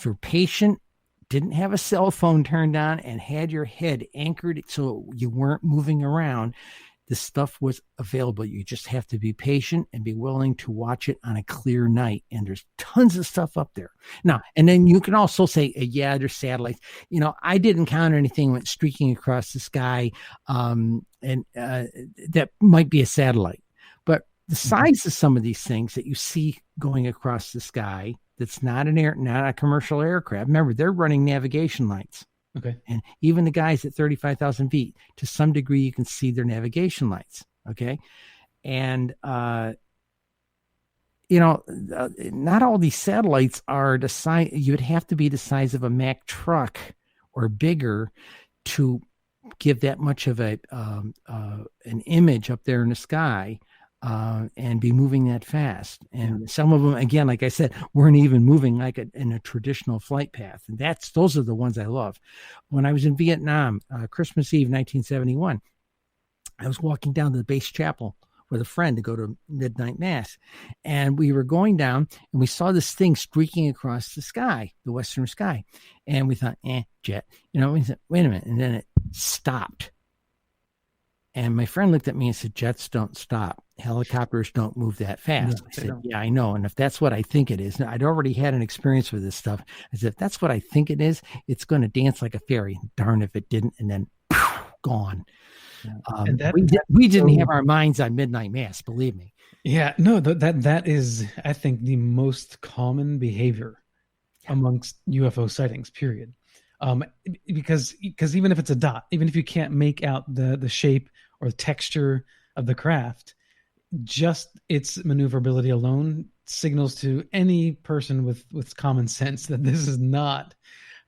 you're patient, didn't have a cell phone turned on, and had your head anchored so you weren't moving around, the stuff was available. You just have to be patient and be willing to watch it on a clear night. And there's tons of stuff up there. Now, and then you can also say, yeah, there's satellites. I didn't count anything went streaking across the sky. And that might be a satellite. But the size of some of these things that you see going across the sky, that's not a commercial aircraft. Remember, they're running navigation lights. Okay. And even the guys at 35,000 feet, to some degree, you can see their navigation lights. Okay. And, not all these satellites are the size. You would have to be the size of a Mack truck or bigger to give that much of an image up there in the sky. And be moving that fast. And some of them, again, like I said, weren't even moving like in a traditional flight path. And those are the ones I love. When I was in Vietnam, Christmas Eve, 1971, I was walking down to the base chapel with a friend to go to midnight mass. And we were going down and we saw this thing streaking across the sky, the western sky. And we thought, jet, we said, wait a minute. And then it stopped. And my friend looked at me and said, jets don't stop. Helicopters don't move that fast. I said, yeah, I know. And if that's what I think it is, I'd already had an experience with this stuff. I said, if that's what I think it is, it's going to dance like a fairy. Darn if it didn't. And then gone. We didn't have our minds on midnight mass, believe me. Yeah, no, that is, I think, the most common behavior amongst UFO sightings, period. Because even if it's a dot, even if you can't make out the shape or the texture of the craft, just its maneuverability alone signals to any person with common sense that this is not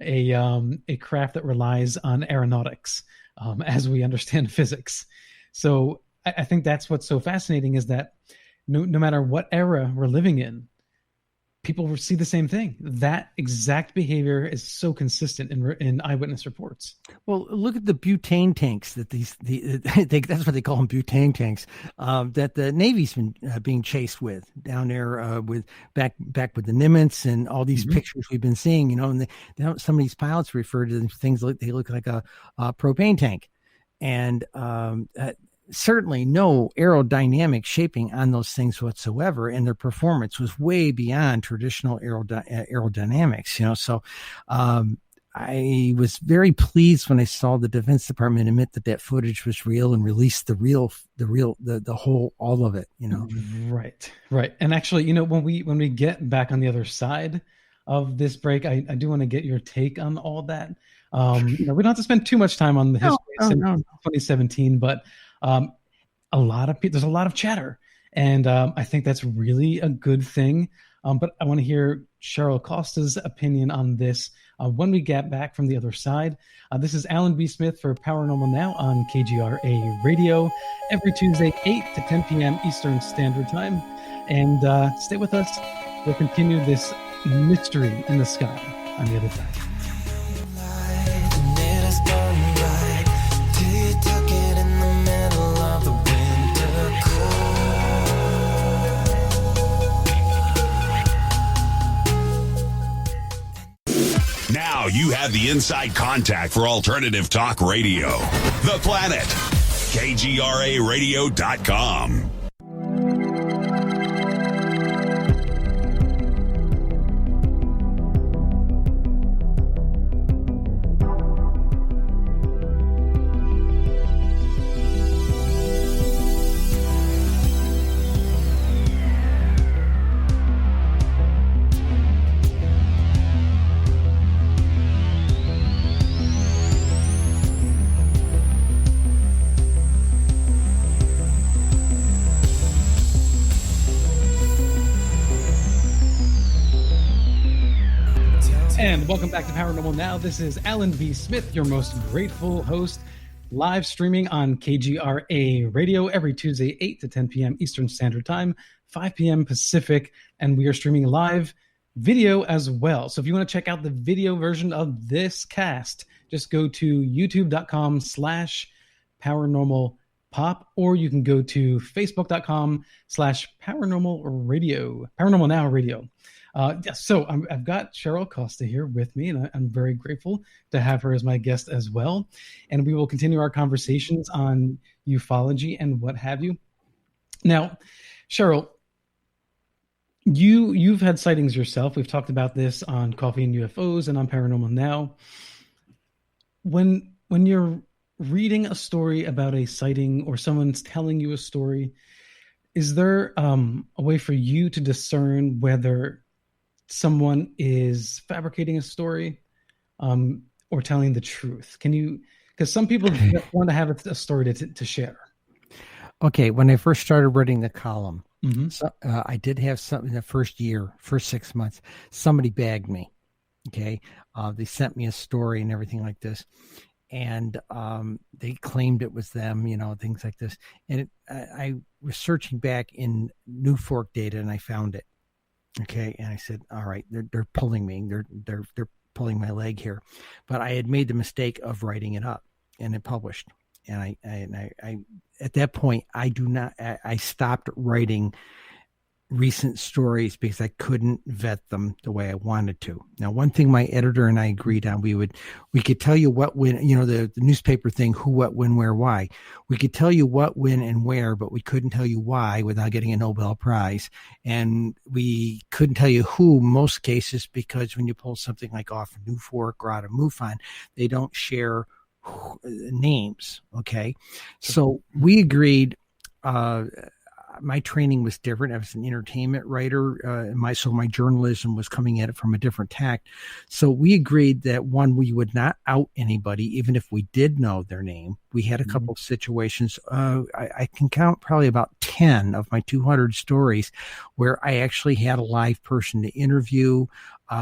a craft that relies on aeronautics as we understand physics. So I think that's what's so fascinating, is that no matter what era we're living in, people will see the same thing. That exact behavior is so consistent in eyewitness reports. Well, look at the butane tanks that that's what they call them, butane tanks, that the Navy's been being chased with down there with back with the Nimitz and all these pictures we've been seeing, and some of these pilots refer to things they look like a propane tank. And certainly no aerodynamic shaping on those things whatsoever, and their performance was way beyond traditional aerodynamics. So I was very pleased when I saw the Defense Department admit that footage was real and release the whole, all of it. Right. And actually, when we get back on the other side of this break, I do want to get your take on all that. We don't have to spend too much time on the history since 2017, but there's a lot of chatter, And I think that's really a good thing. But I want to hear Cheryl Kosta's opinion on this when we get back from the other side. This is Alan B. Smith for Paranormal Now on KGRA Radio every Tuesday, 8 to 10 p.m. Eastern Standard Time. And stay with us. We'll continue this mystery in the sky on the other side. Now you have the inside contact for alternative talk radio. The Planet. KGRARadio.com. And welcome back to Paranormal Now. This is Alan B. Smith, your most grateful host, live streaming on KGRA Radio every Tuesday, 8 to 10 p.m. Eastern Standard Time, 5 p.m. Pacific, and we are streaming live video as well. So if you want to check out the video version of this cast, just go to youtube.com/paranormalpop, or you can go to facebook.com/paranormal now radio. So I've got Cheryl Kosta here with me, and I'm very grateful to have her as my guest as well. And we will continue our conversations on ufology and what have you. Now, Cheryl, you've had sightings yourself. We've talked about this on Coffee and UFOs and on Paranormal Now. When you're reading a story about a sighting or someone's telling you a story, is there a way for you to discern whether someone is fabricating a story or telling the truth? Can you, because some people want to have a story to share. Okay. When I first started writing the column, Mm-hmm. so, I did have something in the first 6 months, somebody bagged me. Okay. They sent me a story and everything like this. And they claimed it was them, things like this. And I was searching back in New Fork data and I found it. Okay. And I said, all right, they're pulling me. They're pulling my leg here. But I had made the mistake of writing it up and it published. And I at that point, I stopped writing recent stories because I couldn't vet them the way I wanted to. Now, one thing my editor and I agreed on, we could tell you what, when, the newspaper thing, who, what, when, where, why. We could tell you what, when, and where, but we couldn't tell you why without getting a Nobel Prize. And we couldn't tell you who, most cases, because when you pull something like off New Fork or out of MUFON, they don't share names. Okay. So we agreed, my training was different. I was an entertainment writer. My journalism was coming at it from a different tack. So we agreed that one, we would not out anybody, even if we did know their name. We had a couple of situations. I can count probably about 10 of my 200 stories where I actually had a live person to interview,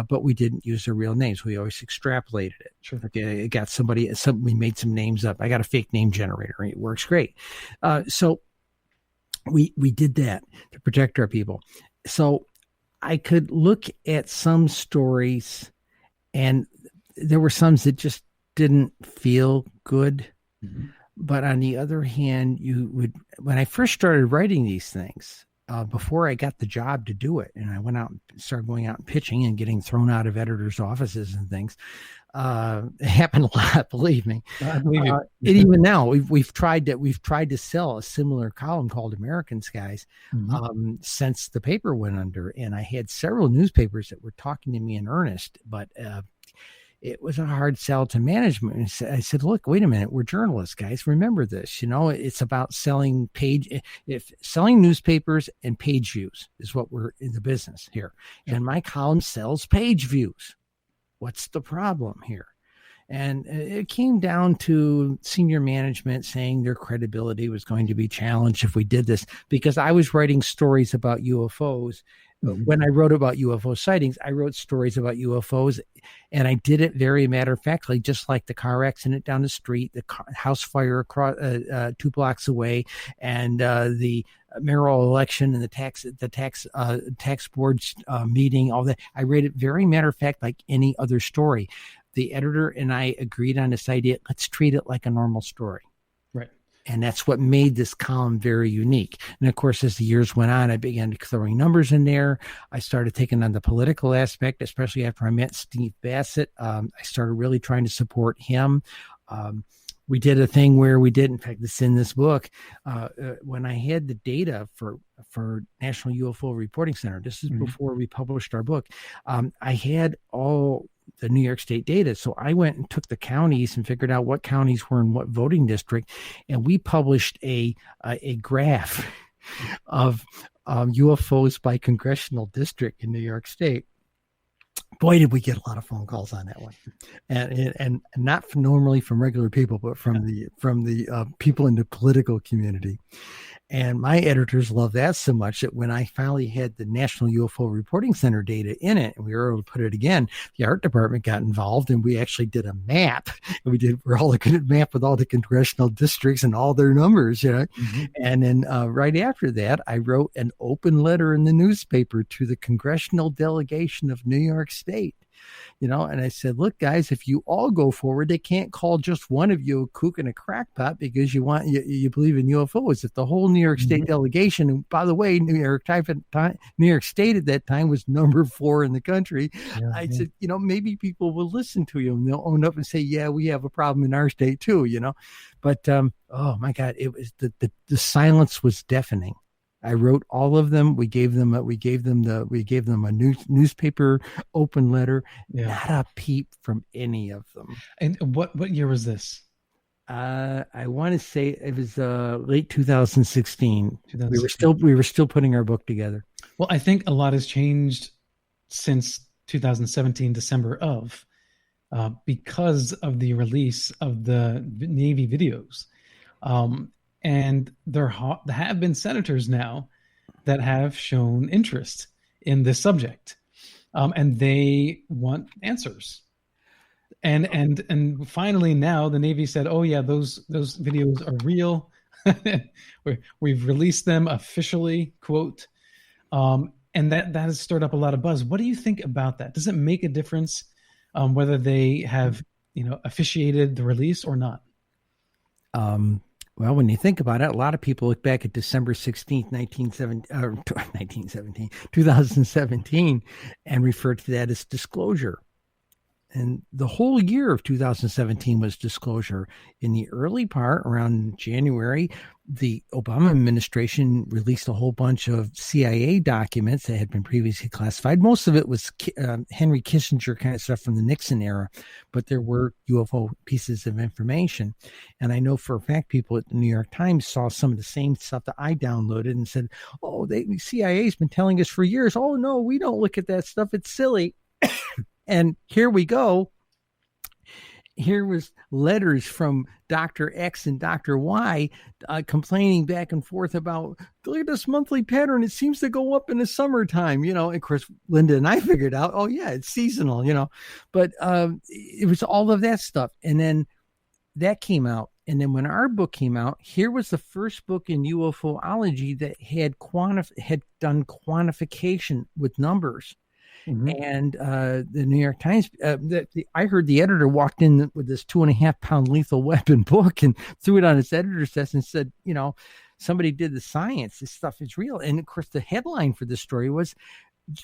but we didn't use their real names. We always extrapolated it. Sure. Okay, it got we made some names up. I got a fake name generator. It works great. So we did that to protect our people. So I could look at some stories and there were some that just didn't feel good. Mm-hmm. But on the other hand, when I first started writing these things, before I got the job to do it, and I went out and started going out and pitching and getting thrown out of editors' offices and things. It happened a lot, believe me. I believe you. And even now, we've tried to sell a similar column called Americans, guys, since the paper went under. And I had several newspapers that were talking to me in earnest, but it was a hard sell to management. And I said, look, wait a minute. We're journalists, guys. Remember this. It's about selling newspapers and page views is what we're in the business here. Yeah. And my column sells page views. What's the problem here? And it came down to senior management saying their credibility was going to be challenged if we did this, because I was writing stories about UFOs. When I wrote about UFO sightings, I wrote stories about UFOs, and I did it very matter-of-factly, just like the car accident down the street, the house fire across 2 blocks away, and the mayoral election and the tax board's meeting, all that. I read it very matter-of-fact, like any other story. The editor and I agreed on this idea. Let's treat it like a normal story. Right. And that's what made this column very unique. And of course, as the years went on, I began throwing numbers in there. I started taking on the political aspect, especially after I met Steve Bassett. I started really trying to support him. We did a thing where we did, in fact, it's in this book, when I had the data for National UFO Reporting Center. This is before we published our book. I had all the New York State data. So I went and took the counties and figured out what counties were in what voting district. And we published a graph of UFOs by congressional district in New York State. Boy, did we get a lot of phone calls on that one, and not normally from regular people, but from the people in the political community. And my editors loved that so much that when I finally had the National UFO Reporting Center data in it, and we were able to put it again, the art department got involved, and we actually did a map. And we're all looking at a map with all the congressional districts and all their numbers, you know. And then right after that, I wrote an open letter in the newspaper to the congressional delegation of New York State. You know, and I said, look, guys, if you all go forward, they can't call just one of you a kook and a crackpot because you believe in UFOs. If the whole New York State delegation, and by the way, New York State at that time was number 4 in the country. I said, you know, maybe people will listen to you and they'll own up and say, yeah, we have a problem in our state too, you know. But oh my God, it was the silence was deafening. I wrote all of them. We gave them a newspaper open letter. Not a peep from any of them. And what year was this? I want to say it was late 2016. We were still putting our book together. Well, I think a lot has changed since 2017 December of because of the release of the Navy videos. And there have been senators now that have shown interest in this subject, and they want answers. And finally, now the Navy said, "Oh yeah, those videos are real. We've released them officially." Quote, and that has stirred up a lot of buzz. What do you think about that? Does it make a difference whether they have officiated the release or not? Well, when you think about it, a lot of people look back at December 16th, 2017, and refer to that as disclosure. And the whole year of 2017 was disclosure. In the early part, around January, the Obama administration released a whole bunch of CIA documents that had been previously classified. Most of it was Henry Kissinger kind of stuff from the Nixon era, but there were UFO pieces of information. And I know for a fact people at the New York Times saw some of the same stuff that I downloaded and said, oh, the CIA's been telling us for years, oh, no, we don't look at that stuff. It's silly. And here we go. Here was letters from Dr. X and Dr. Y complaining back and forth about, look at this monthly pattern. It seems to go up in the summertime, And of course, Linda and I figured out, oh, yeah, it's seasonal, But it was all of that stuff. And then that came out. And then when our book came out, here was the first book in UFOlogy that had done quantification with numbers. Mm-hmm. And the New York Times, I heard the editor walked in with this 2.5-pound lethal weapon book and threw it on his editor's desk and said, somebody did the science. This stuff is real. And of course, the headline for this story was,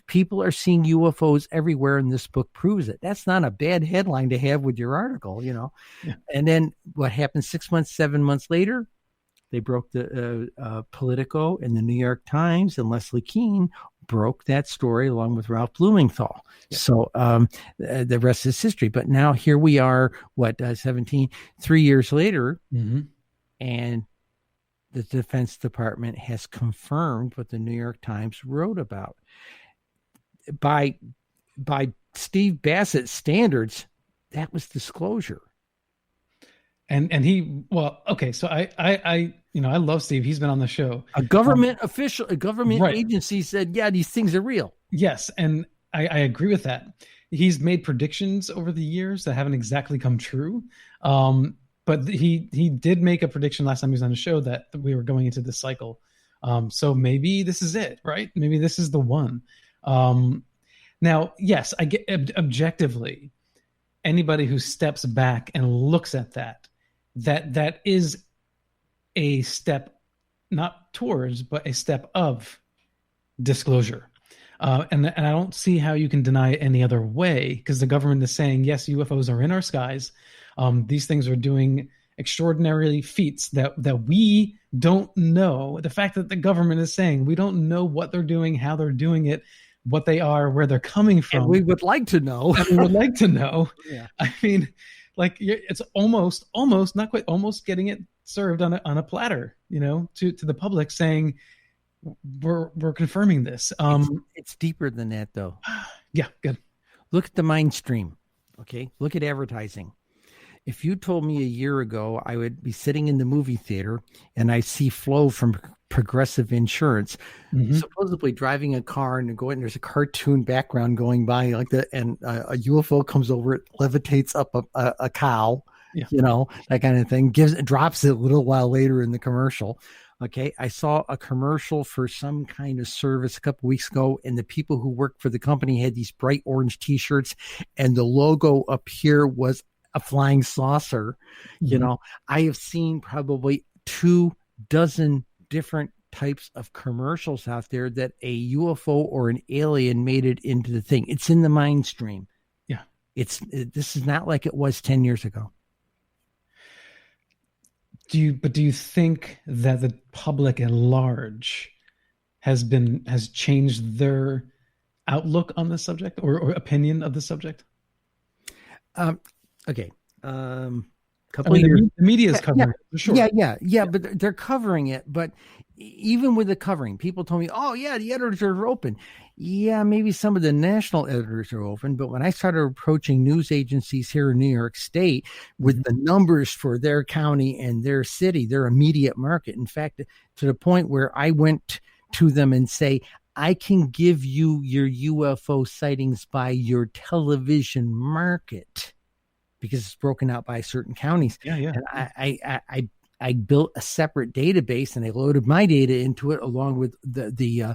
people are seeing UFOs everywhere, and this book proves it. That's not a bad headline to have with your article, Yeah. And then what happened 6 months, 7 months later? They broke the Politico and the New York Times, and Leslie Kean broke that story along with Ralph Blumenthal. Yeah. So the rest is history. But now here we are, 3 years later, mm-hmm. and the Defense Department has confirmed what the New York Times wrote about. By Steve Bassett's standards, that was disclosure. And he, well, okay. So I love Steve. He's been on the show. A government official, a government right. agency said, yeah, these things are real. Yes. And I agree with that. He's made predictions over the years that haven't exactly come true. But he did make a prediction last time he was on the show that we were going into this cycle. So maybe this is it, right? Maybe this is the one. Now, yes, I get objectively, anybody who steps back and looks at that is a step, not towards, but a step of disclosure. And I don't see how you can deny it any other way, because the government is saying, yes, UFOs are in our skies. These things are doing extraordinary feats that we don't know. The fact that the government is saying we don't know what they're doing, how they're doing it, what they are, where they're coming from. And we would like to know. We would like to know. Yeah. I mean, like, it's almost not quite, almost getting it served on a platter, to the public, saying we're confirming this. It's deeper than that, though. Yeah, good. Look at the mainstream. Okay, look at advertising. If you told me a year ago I would be sitting in the movie theater and I see Flo from Progressive Insurance, supposedly driving a car, and there's a cartoon background going by like that, and a UFO comes over, it levitates up a cow, that kind of thing, drops it a little while later in the commercial. Okay, I saw a commercial for some kind of service a couple weeks ago, and the people who worked for the company had these bright orange T-shirts, and the logo up here was a flying saucer. I have seen probably 24 different types of commercials out there that a UFO or an alien made it into the thing. It's in the mainstream. Yeah. This is not like it was 10 years ago. Do you think that the public at large has changed their outlook on the subject or opinion of the subject? Okay. Couple of years. The media is covering it, for sure. Yeah. But they're covering it. But even with the covering, people told me, oh, yeah, the editors are open. Yeah, maybe some of the national editors are open. But when I started approaching news agencies here in New York State with the numbers for their county and their city, their immediate market, in fact, to the point where I went to them and say, I can give you your UFO sightings by your television market, because it's broken out by certain counties. Yeah. And I built a separate database, and I loaded my data into it along with the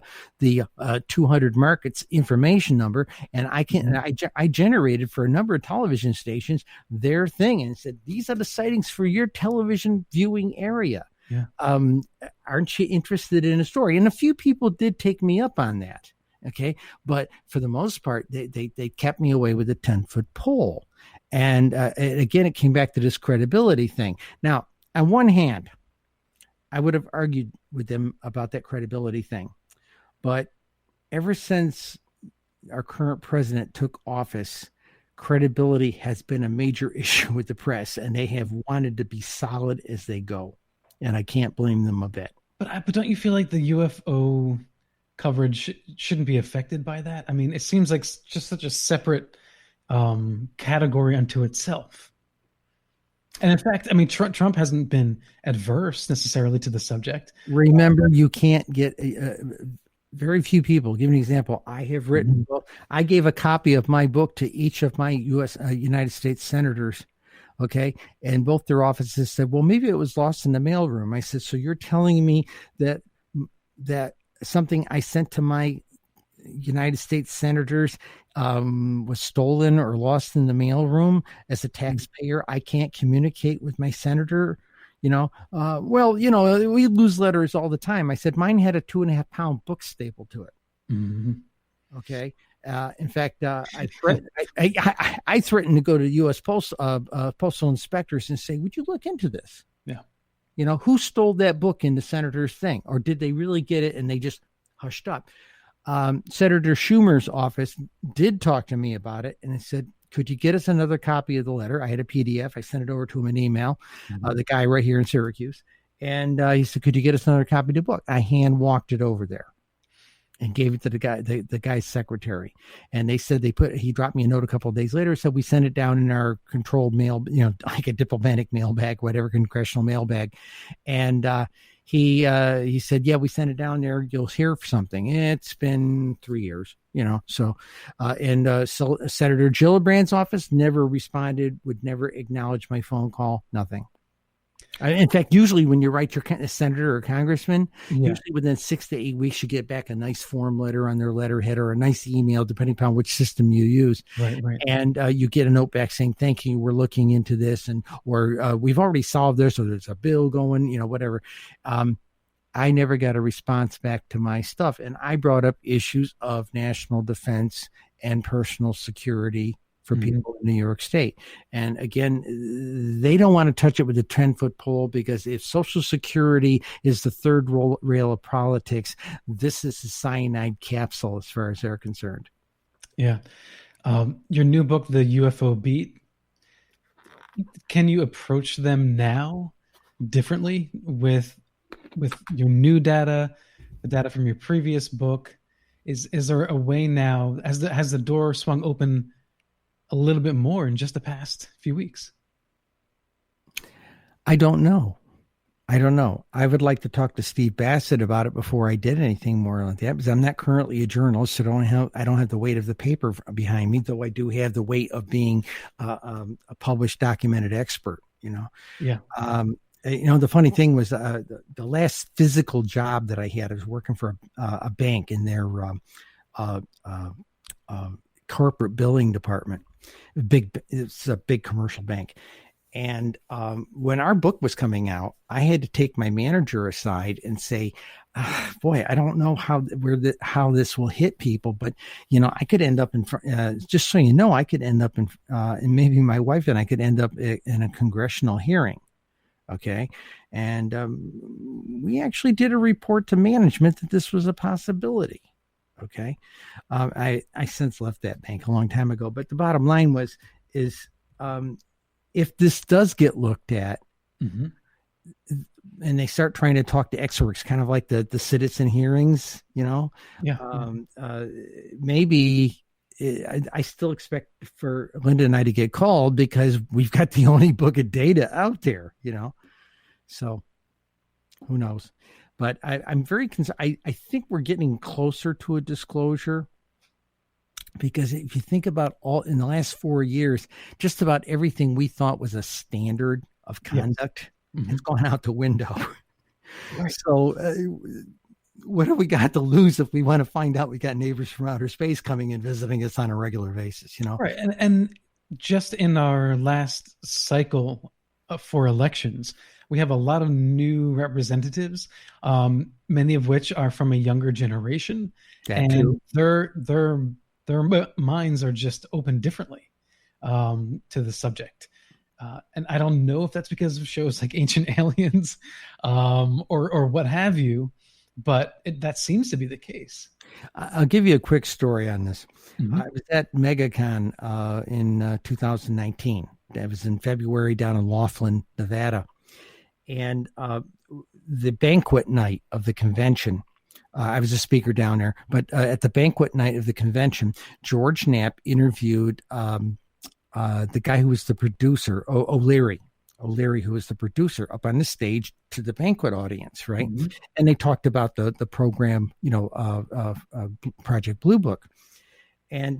200 markets information number. And I generated for a number of television stations their thing and said, these are the sightings for your television viewing area. Yeah. Aren't you interested in a story? And a few people did take me up on that. Okay. But for the most part, they kept me away with a 10-foot pole. And again, it came back to this credibility thing. Now, on one hand, I would have argued with them about that credibility thing. But ever since our current president took office, credibility has been a major issue with the press, and they have wanted to be solid as they go. And I can't blame them a bit. But don't you feel like the UFO coverage shouldn't be affected by that? I mean, it seems like just such a separate category unto itself. And in fact, I mean, Trump hasn't been adverse necessarily to the subject. Remember, you can't get very few people. Give an example. I have written, I gave a copy of my book to each of my United States senators. Okay. And both their offices said, well, maybe it was lost in the mailroom. I said, so you're telling me that something I sent to my United States senators was stolen or lost in the mailroom? As a taxpayer, I can't communicate with my senator. We lose letters all the time. I said, mine had a 2.5-pound book stapled to it. Mm-hmm. Okay. In fact, I threatened to go to U.S. postal inspectors and say, would you look into this? Yeah. Who stole that book in the senator's thing? Or did they really get it and they just hushed up? Senator Schumer's office did talk to me about it, and it said, could you get us another copy of the letter? I had a PDF. I sent it over to him in email, the guy right here in Syracuse. And he said, could you get us another copy of the book? I hand walked it over there. and gave it to the guy's secretary. And they said he dropped me a note a couple of days later, said we sent it down in our controlled mail, like a diplomatic mailbag, whatever, congressional mailbag. And he said, yeah, we sent it down there. You'll hear something. It's been 3 years, So Senator Gillibrand's office never responded, would never acknowledge my phone call, nothing. In fact, usually when you write your senator or congressman, usually within 6 to 8 weeks, you get back a nice form letter on their letterhead or a nice email, depending upon which system you use. Right. And you get a note back saying, thank you, we're looking into this, or we've already solved this, or there's a bill going, whatever. I never got a response back to my stuff. And I brought up issues of national defense and personal security for people in New York State. And again, they don't want to touch it with a 10-foot pole, because if Social Security is the third rail of politics, this is a cyanide capsule as far as they're concerned. Yeah. Your new book, The UFO Beat, can you approach them now differently with your new data, the data from your previous book? Is there a way now, has the door swung open a little bit more in just the past few weeks? I don't know. I would like to talk to Steve Bassett about it before I did anything more like that, because I'm not currently a journalist, so I don't have the weight of the paper behind me, though I do have the weight of being a published, documented expert. Yeah. The funny thing was the last physical job that I had, I was working for a bank in their corporate billing department. It's a big commercial bank. And when our book was coming out, I had to take my manager aside and say, boy, I don't know how this will hit people, but I could end up in just so you know, I could end up in and maybe my wife and I could end up in a congressional hearing. Okay. And we actually did a report to management that this was a possibility. Okay. I since left that bank a long time ago, but the bottom line is if this does get looked at, and they start trying to talk to experts, kind of like the citizen hearings, maybe I still expect for Linda and I to get called, because we've got the only book of data out there, so who knows? But I'm very concerned. I think we're getting closer to a disclosure, because if you think about all in the last 4 years, just about everything we thought was a standard of conduct has gone out the window. Right. So what do we got to lose if we want to find out we got neighbors from outer space coming and visiting us on a regular basis? Right. And just in our last cycle for elections, we have a lot of new representatives, many of which are from a younger generation, and their minds are just open differently to the subject. And I don't know if that's because of shows like Ancient Aliens or what have you, but that seems to be the case. I'll give you a quick story on this. I was at MegaCon in 2019. That was in February down in Laughlin, Nevada. And the banquet night of the convention, I was a speaker down there, but at the banquet night of the convention, George Knapp interviewed the guy who was the producer, O'Leary, who was the producer, up on the stage to the banquet audience, right? And they talked about the program, Project Blue Book. And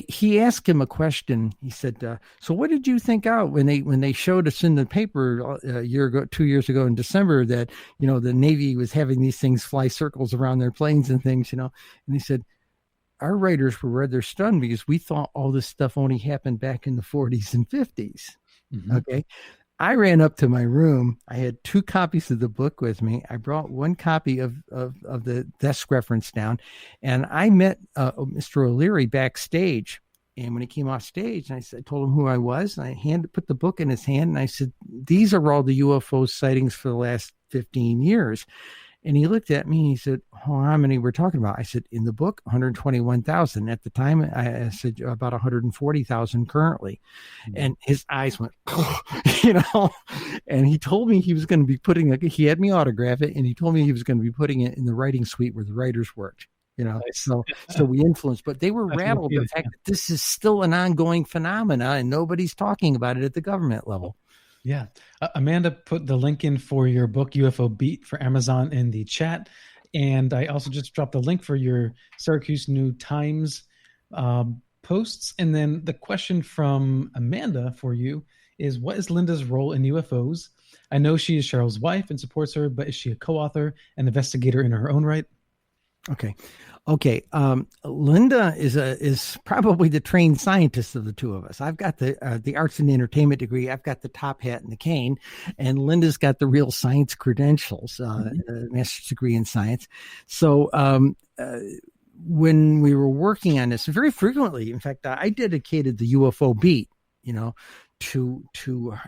he asked him a question. He said, so what did you think out when they showed us in the paper a year ago, 2 years ago in December, that, the Navy was having these things fly circles around their planes and things, And he said, our writers were rather stunned, because we thought all this stuff only happened back in the 40s and 50s. Okay. I ran up to my room. I had 2 copies of the book with me. I brought 1 copy of the desk reference down, and I met Mr. O'Leary backstage. And when he came off stage, I told him who I was, and I put the book in his hand, and I said, these are all the UFO sightings for the last 15 years. And he looked at me and he said, oh, how many we're talking about? I said, in the book, 121,000. At the time, I said about 140,000 currently. And his eyes went, and he told me he was going to be he had me autograph it, and he told me he was going to be putting it in the writing suite where the writers worked. Nice. So we influenced, but they were That's rattled what the fact that this is still an ongoing phenomena and nobody's talking about it at the government level. Yeah. Amanda put the link in for your book, UFO Beat, for Amazon in the chat. And I also just dropped the link for your Syracuse New Times posts. And then the question from Amanda for you is, what is Linda's role in UFOs? I know she is Cheryl's wife and supports her, but is she a co-author and investigator in her own right? Okay. Linda is probably the trained scientist of the two of us. I've got the arts and entertainment degree. I've got the top hat and the cane, and Linda's got the real science credentials, master's degree in science. So, when we were working on this, very frequently, in fact, I dedicated the UFO Beat, to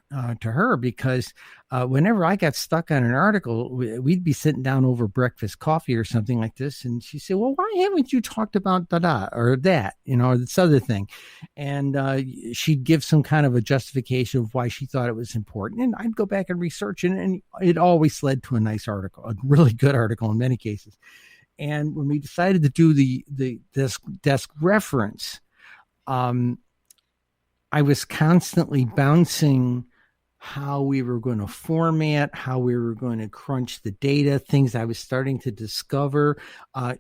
her, because whenever I got stuck on an article, we'd be sitting down over breakfast coffee or something like this, and she said, well, why haven't you talked about da or that, or this other thing? And she'd give some kind of a justification of why she thought it was important, and I'd go back and research it, and it always led to a nice article, a really good article in many cases. And when we decided to do the desk reference, I was constantly bouncing how we were going to format, how we were going to crunch the data, things I was starting to discover.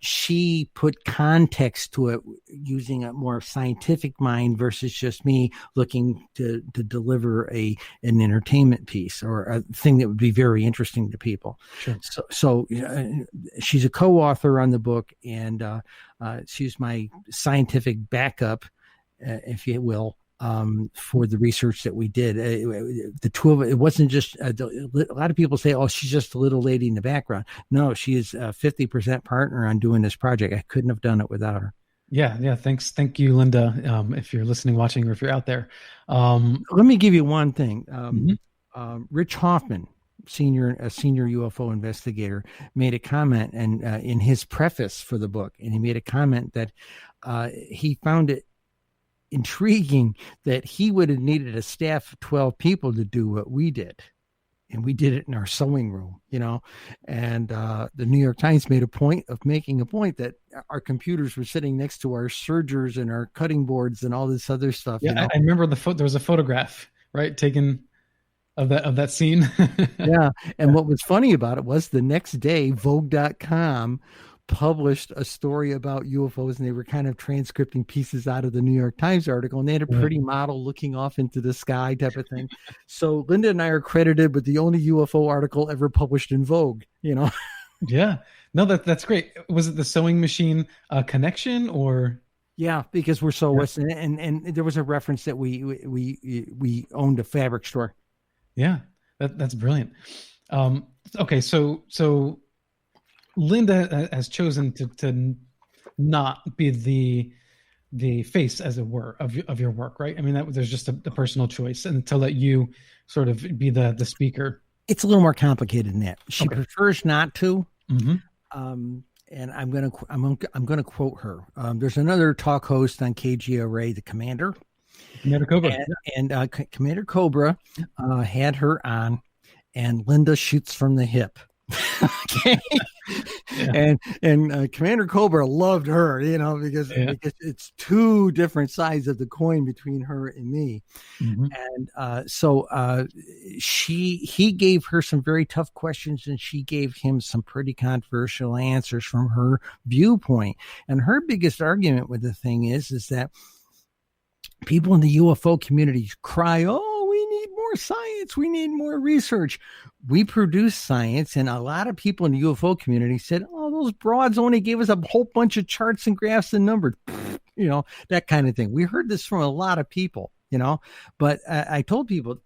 She put context to it using a more scientific mind versus just me looking to deliver an entertainment piece or a thing that would be very interesting to people. Sure. So she's a co-author on the book, and she's my scientific backup, if you will, for the research that we did. The two of it wasn't just a lot of people say, oh, she's just a little lady in the background. No, she is a 50% partner on doing this project. I couldn't have done it without her. Yeah. Thanks. Thank you, Linda. If you're listening, watching, or if you're out there. Let me give you one thing. Rich Hoffman, a senior UFO investigator, made a comment, and in his preface for the book, and he made a comment that he found it intriguing that he would have needed a staff of 12 people to do what we did, and we did it in our sewing room, and the New York Times made a point of making a point that our computers were sitting next to our sergers and our cutting boards and all this other stuff. I remember there was a photograph, right, taken of that scene. Yeah. And what was funny about it was the next day, Vogue.com published a story about UFOs, and they were kind of transcripting pieces out of the New York Times article, and they had a pretty model looking off into the sky type of thing. So Linda and I are credited with the only UFO article ever published in Vogue, Yeah. No, that's great. Was it the sewing machine connection, or? Yeah, because we're sewists, and there was a reference that we owned a fabric store. Yeah, that's brilliant. Okay, so Linda has chosen to not be the face, as it were, of your work, right? I mean, there's just a personal choice, and to let you sort of be the speaker. It's a little more complicated than that. She prefers not to. Mm-hmm. And I'm gonna quote her. There's another talk host on KGRA, the Commander Cobra, and Commander Cobra had her on, and Linda shoots from the hip. Okay. Yeah. And Commander Cobra loved her, because it's two different sides of the coin between her and me. Mm-hmm. And so he gave her some very tough questions, and she gave him some pretty controversial answers from her viewpoint. And her biggest argument with the thing is that people in the UFO community cry, oh, we need more science. We need more research. We produce science, and a lot of people in the UFO community said, oh, those broads only gave us a whole bunch of charts and graphs and numbers, that kind of thing. We heard this from a lot of people, but I told people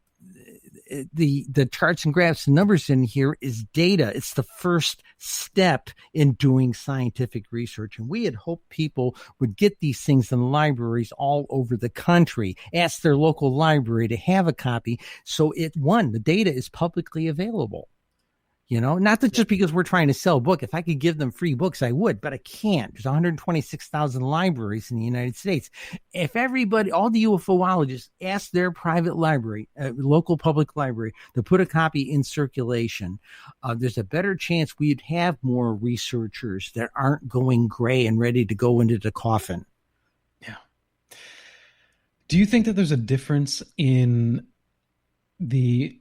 the charts and graphs and numbers in here is data. It's the first step in doing scientific research. And we had hoped people would get these things in libraries all over the country, ask their local library to have a copy. So the data is publicly available. Not that just because we're trying to sell a book. If I could give them free books, I would, but I can't. There's 126,000 libraries in the United States. If everybody, all the UFOologists asked their private library, local public library, to put a copy in circulation, there's a better chance we'd have more researchers that aren't going gray and ready to go into the coffin. Yeah. Do you think that there's a difference in the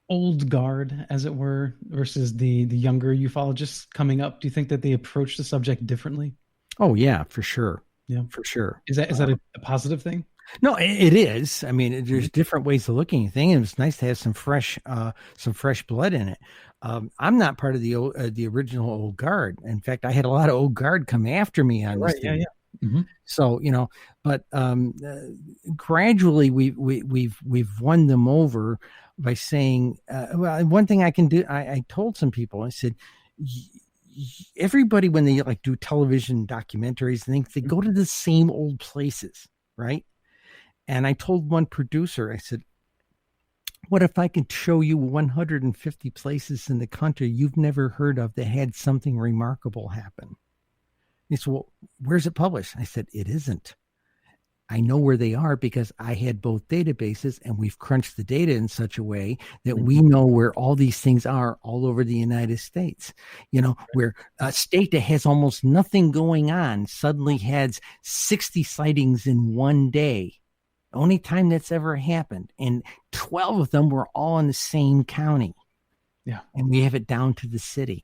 old guard, as it were, versus the younger ufologists coming up? Do you think that they approach the subject differently? Oh yeah, for sure. Yeah, for sure. Is that a positive thing? No, it is. I mean, there's different ways of looking at things, and it's nice to have some fresh blood in it. I'm not part of the original old guard. In fact, I had a lot of old guard come after me on this thing. Yeah. Mm-hmm. So but gradually we've won them over by saying, well, one thing I can do. I told some people, I said, everybody, when they do television documentaries, they go to the same old places, right? And I told one producer, I said, what if I could show you 150 places in the country you've never heard of that had something remarkable happen? He said, well, where's it published? I said, it isn't. I know where they are because I had both databases, and we've crunched the data in such a way that we know where all these things are all over the United States. Where a state that has almost nothing going on suddenly has 60 sightings in one day. Only time that's ever happened. And 12 of them were all in the same county. Yeah. And we have it down to the city.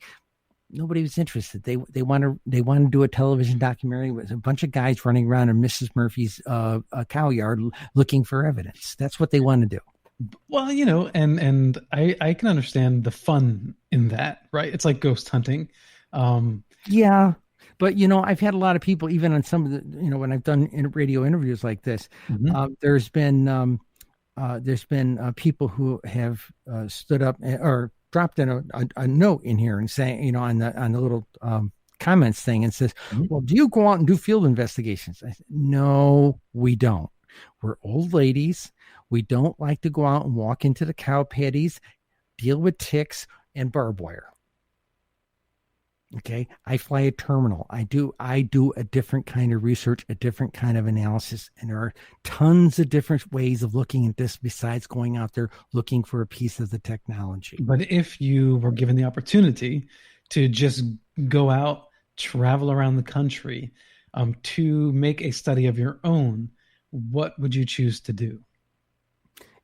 Nobody was interested. They want to do a television documentary with a bunch of guys running around in Mrs. Murphy's cow yard looking for evidence. That's what they want to do. Well, and I can understand the fun in that, right? It's like ghost hunting. Yeah. But, I've had a lot of people, even on some of the, when I've done radio interviews like this, there's been people who have stood up or dropped in a note in here and saying, on the little comments thing, and says, well, do you go out and do field investigations? I said, no, we don't. We're old ladies. We don't like to go out and walk into the cow patties, deal with ticks and barbed wire. Okay. I fly a terminal. I do a different kind of research, a different kind of analysis. And there are tons of different ways of looking at this besides going out there looking for a piece of the technology. But if you were given the opportunity to just go out, travel around the country, to make a study of your own, what would you choose to do?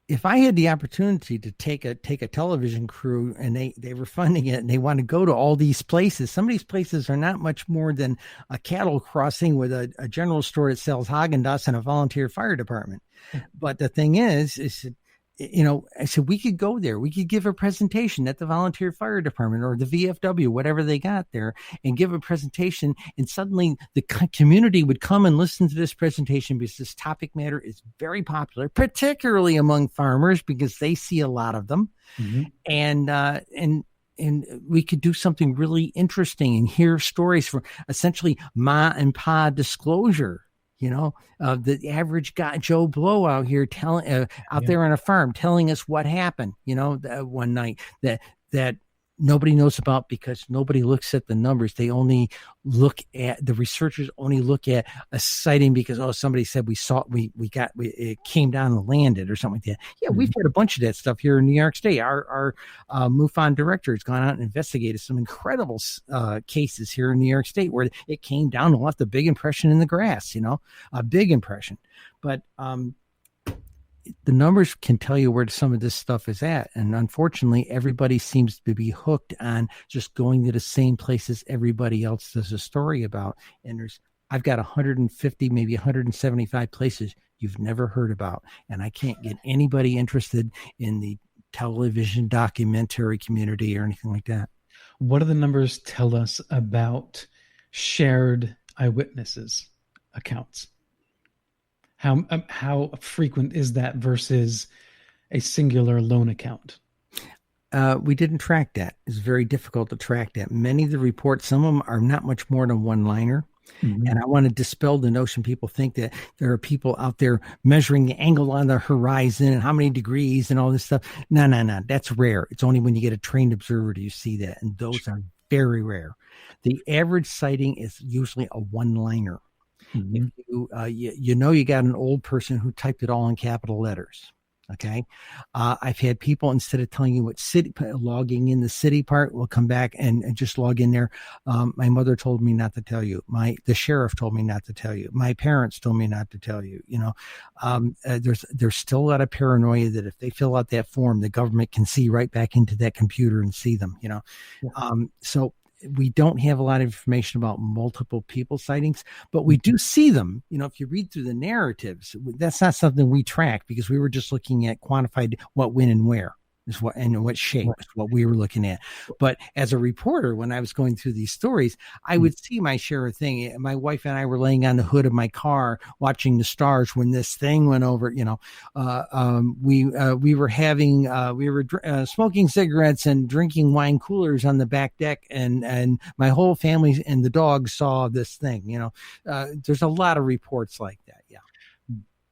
If I had the opportunity to take a television crew and they were funding it and they want to go to all these places, some of these places are not much more than a cattle crossing with a general store that sells Haagen-Dazs and a volunteer fire department. But the thing is I said, we could go there. We could give a presentation at the volunteer fire department or the VFW, whatever they got there, and give a presentation. And suddenly the community would come and listen to this presentation because this topic matter is very popular, particularly among farmers because they see a lot of them. Mm-hmm. And we could do something really interesting and hear stories from essentially ma and pa disclosure. The average guy, Joe Blow out here telling out there on a farm, telling us what happened, one night that nobody knows about because nobody looks at the numbers. They only the researchers only look at a sighting because, somebody said it came down and landed or something like that. Yeah. Mm-hmm. We've had a bunch of that stuff here in New York State. Our MUFON director has gone out and investigated some incredible cases here in New York State where it came down and left a big impression in the grass, a big impression. But, the numbers can tell you where some of this stuff is at. And unfortunately, everybody seems to be hooked on just going to the same places everybody else does a story about. And I've got 150, maybe 175 places you've never heard about. And I can't get anybody interested in the television documentary community or anything like that. What do the numbers tell us about shared eyewitnesses accounts? How frequent is that versus a singular lone account? We didn't track that. It's very difficult to track that. Many of the reports, some of them are not much more than one-liner. And I want to dispel the notion people think that there are people out there measuring the angle on the horizon and how many degrees and all this stuff. No. That's rare. It's only when you get a trained observer do you see that. And those are very rare. The average sighting is usually a one-liner. If you got an old person who typed it all in capital letters. Okay. I've had people, instead of telling you what city, logging in the city part, will come back and just log in there. My mother told me not to tell you. The sheriff told me not to tell you. My parents told me not to tell you. There's still a lot of paranoia that if they fill out that form, the government can see right back into that computer and see them, So we don't have a lot of information about multiple people sightings, but we do see them. If you read through the narratives, that's not something we track because we were just looking at quantified what, when, and where. Is what and what shape is what we were looking at. But as a reporter, when I was going through these stories, I would see my share of thing. My wife and I were laying on the hood of my car watching the stars when this thing went over. We were smoking cigarettes and drinking wine coolers on the back deck, and my whole family and the dog saw this thing. There's a lot of reports like that. Yeah.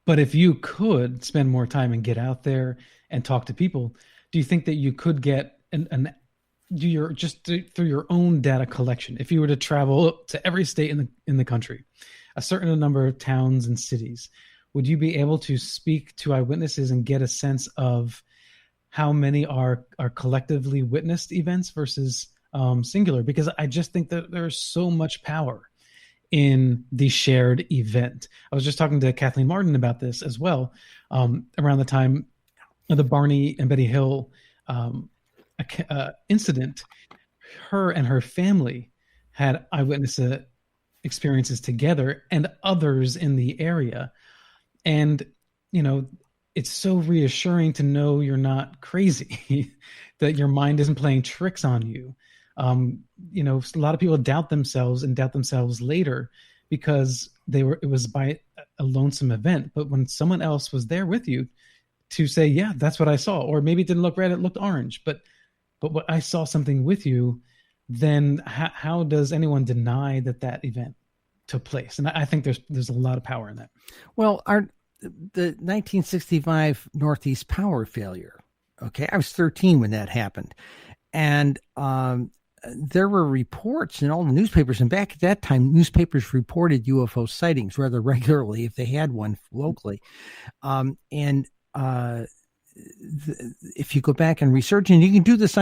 But if you could spend more time and get out there and talk to people, do you think that you could get through your own data collection, if you were to travel to every state in the country, a certain number of towns and cities, would you be able to speak to eyewitnesses and get a sense of how many are collectively witnessed events versus singular? Because I just think that there's so much power in the shared event. I was just talking to Kathleen Martin about this as well, around the time the Barney and Betty Hill incident. Her and her family had eyewitness experiences together and others in the area. And, it's so reassuring to know you're not crazy, that your mind isn't playing tricks on you. A lot of people doubt themselves later because it was by a lonesome event. But when someone else was there with you to say, yeah, that's what I saw, or maybe it didn't look red, it looked orange, but what I saw something with you, then how does anyone deny that event took place? And I think there's a lot of power in that. Well, the 1965 Northeast power failure. Okay. I was 13 when that happened. And, there were reports in all the newspapers, and back at that time, newspapers reported UFO sightings rather regularly if they had one locally. If you go back and research, and you can do this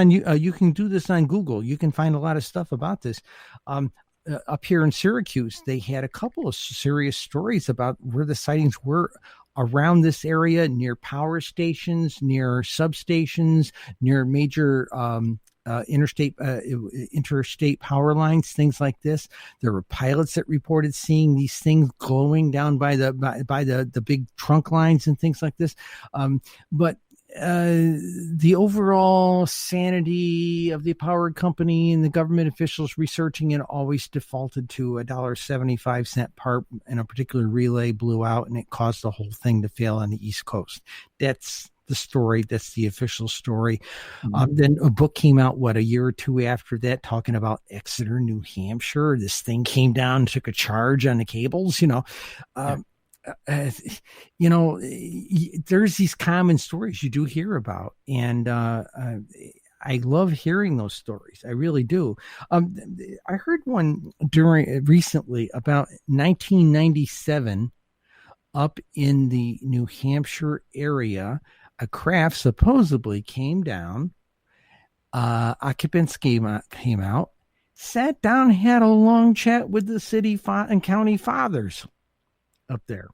on Google, you can find a lot of stuff about this. Up here in Syracuse, they had a couple of serious stories about where the sightings were around this area, near power stations, near substations, near major interstate power lines, things like this. There were pilots that reported seeing these things glowing down by the big trunk lines and things like this. But the overall sanity of the power company and the government officials researching it always defaulted to $1.75 part in a particular relay blew out, and it caused the whole thing to fail on the East Coast. That's the story. That's the official story. Then a book came out, a year or two after that, talking about Exeter, New Hampshire. This thing came down, took a charge on the cables, there's these common stories you do hear about. And, I love hearing those stories. I really do. I heard one recently about 1997 up in the New Hampshire area. A craft supposedly came down, occupants came out, sat down, had a long chat with the city and county fathers up there.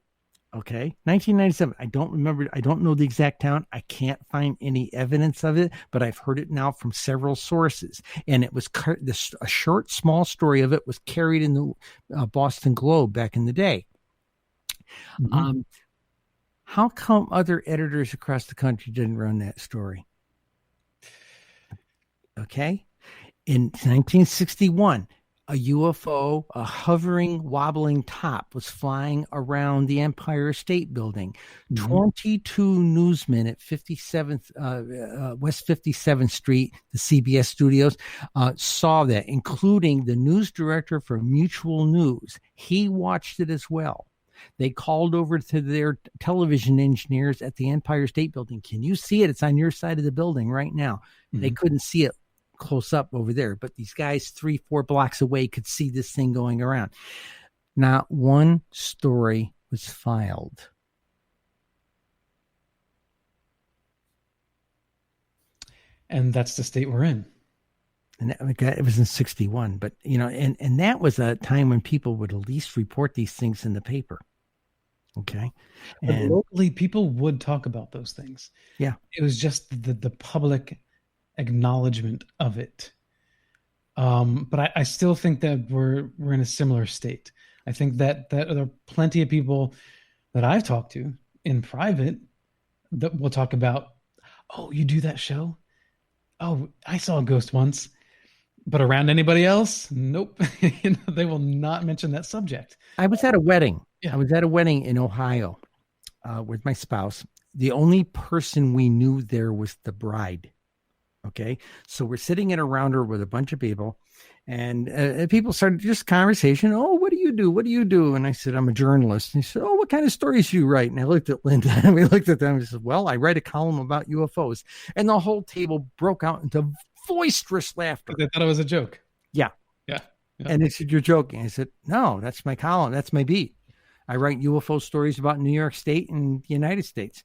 Okay. 1997. I don't remember. I don't know the exact town. I can't find any evidence of it, but I've heard it now from several sources. And it was a short, small story of it was carried in the Boston Globe back in the day. How come other editors across the country didn't run that story? Okay. In 1961, a UFO, a hovering, wobbling top, was flying around the Empire State Building. 22 newsmen at 57th West 57th Street, the CBS studios, saw that, including the news director for Mutual News. He watched it as well. They called over to their television engineers at the Empire State Building. Can you see it? It's on your side of the building right now. They couldn't see it close up over there, but these guys 3-4 blocks away could see this thing going around. Not one story was filed. And that's the state we're in. And it was in 61, but and that was a time when people would at least report these things in the paper. Okay. And locally, people would talk about those things. Yeah. It was just the public acknowledgement of it. But I still think that we're in a similar state. I think that there are plenty of people that I've talked to in private that will talk about, oh, you do that show? Oh, I saw a ghost once. But around anybody else, nope. They will not mention that subject. I was at a wedding. Yeah. I was at a wedding in Ohio with my spouse. The only person we knew there was the bride. Okay. So we're sitting in around her with a bunch of people, and people started just conversation. Oh, what do you do? What do you do? And I said, I'm a journalist. And he said, oh, what kind of stories do you write? And I looked at Linda and we looked at them and said, well, I write a column about UFOs. And the whole table broke out into boisterous laughter. They thought it was a joke. Yeah. And they said, you're joking. I said, no, that's my column. That's my beat. I write UFO stories about New York State and the United States.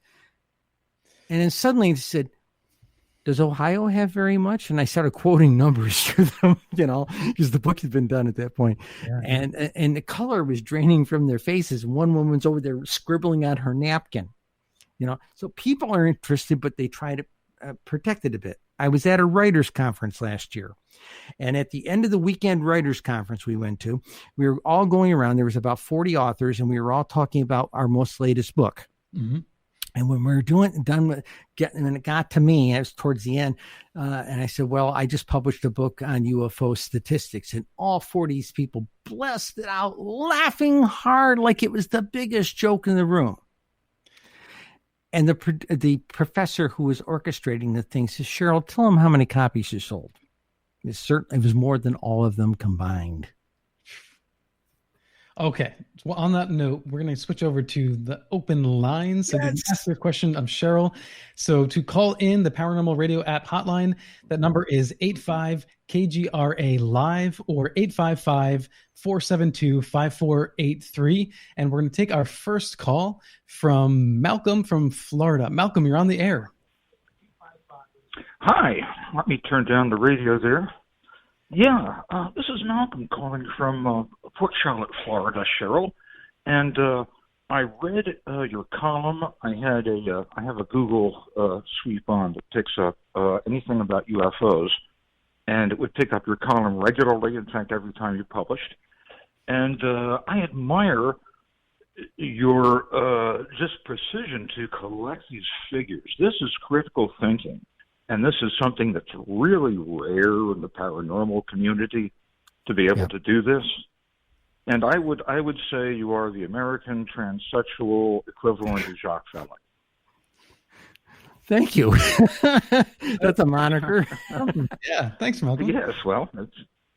And then suddenly they said, does Ohio have very much? And I started quoting numbers to them, because the book had been done at that point. Yeah. And the color was draining from their faces. One woman's over there scribbling on her napkin, So people are interested, but they try to protect it a bit. I was at a writers' conference last year. And at the end of the weekend writers' conference we went to, we were all going around. There was about 40 authors, and we were all talking about our most latest book. Mm-hmm. And when we were when it got to me, it was towards the end, and I said, well, I just published a book on UFO statistics. And all 40 of these people blessed it out, laughing hard like it was the biggest joke in the room. And the professor who was orchestrating the thing says, Cheryl, tell them how many copies you sold. It was more than all of them combined. Okay. Well, on that note, we're going to switch over to the open lines. So you can ask your question of Cheryl. So to call in the Paranormal Radio app hotline, that number is 85-KGRA-LIVE or 855-472-5483. And we're going to take our first call from Malcolm from Florida. Malcolm, you're on the air. Hi. Let me turn down the radio there. Yeah, this is Malcolm calling from Port Charlotte, Florida, Cheryl, and I read your column. I have a Google sweep on that picks up anything about UFOs, and it would pick up your column regularly. In fact, every time you published, and I admire your just precision to collect these figures. This is critical thinking. And this is something that's really rare in the paranormal community to be able to do this. And I would say you are the American transsexual equivalent of Jacques Vallée. Thank you. That's a moniker. Yeah, thanks, Malcolm. Yes, well,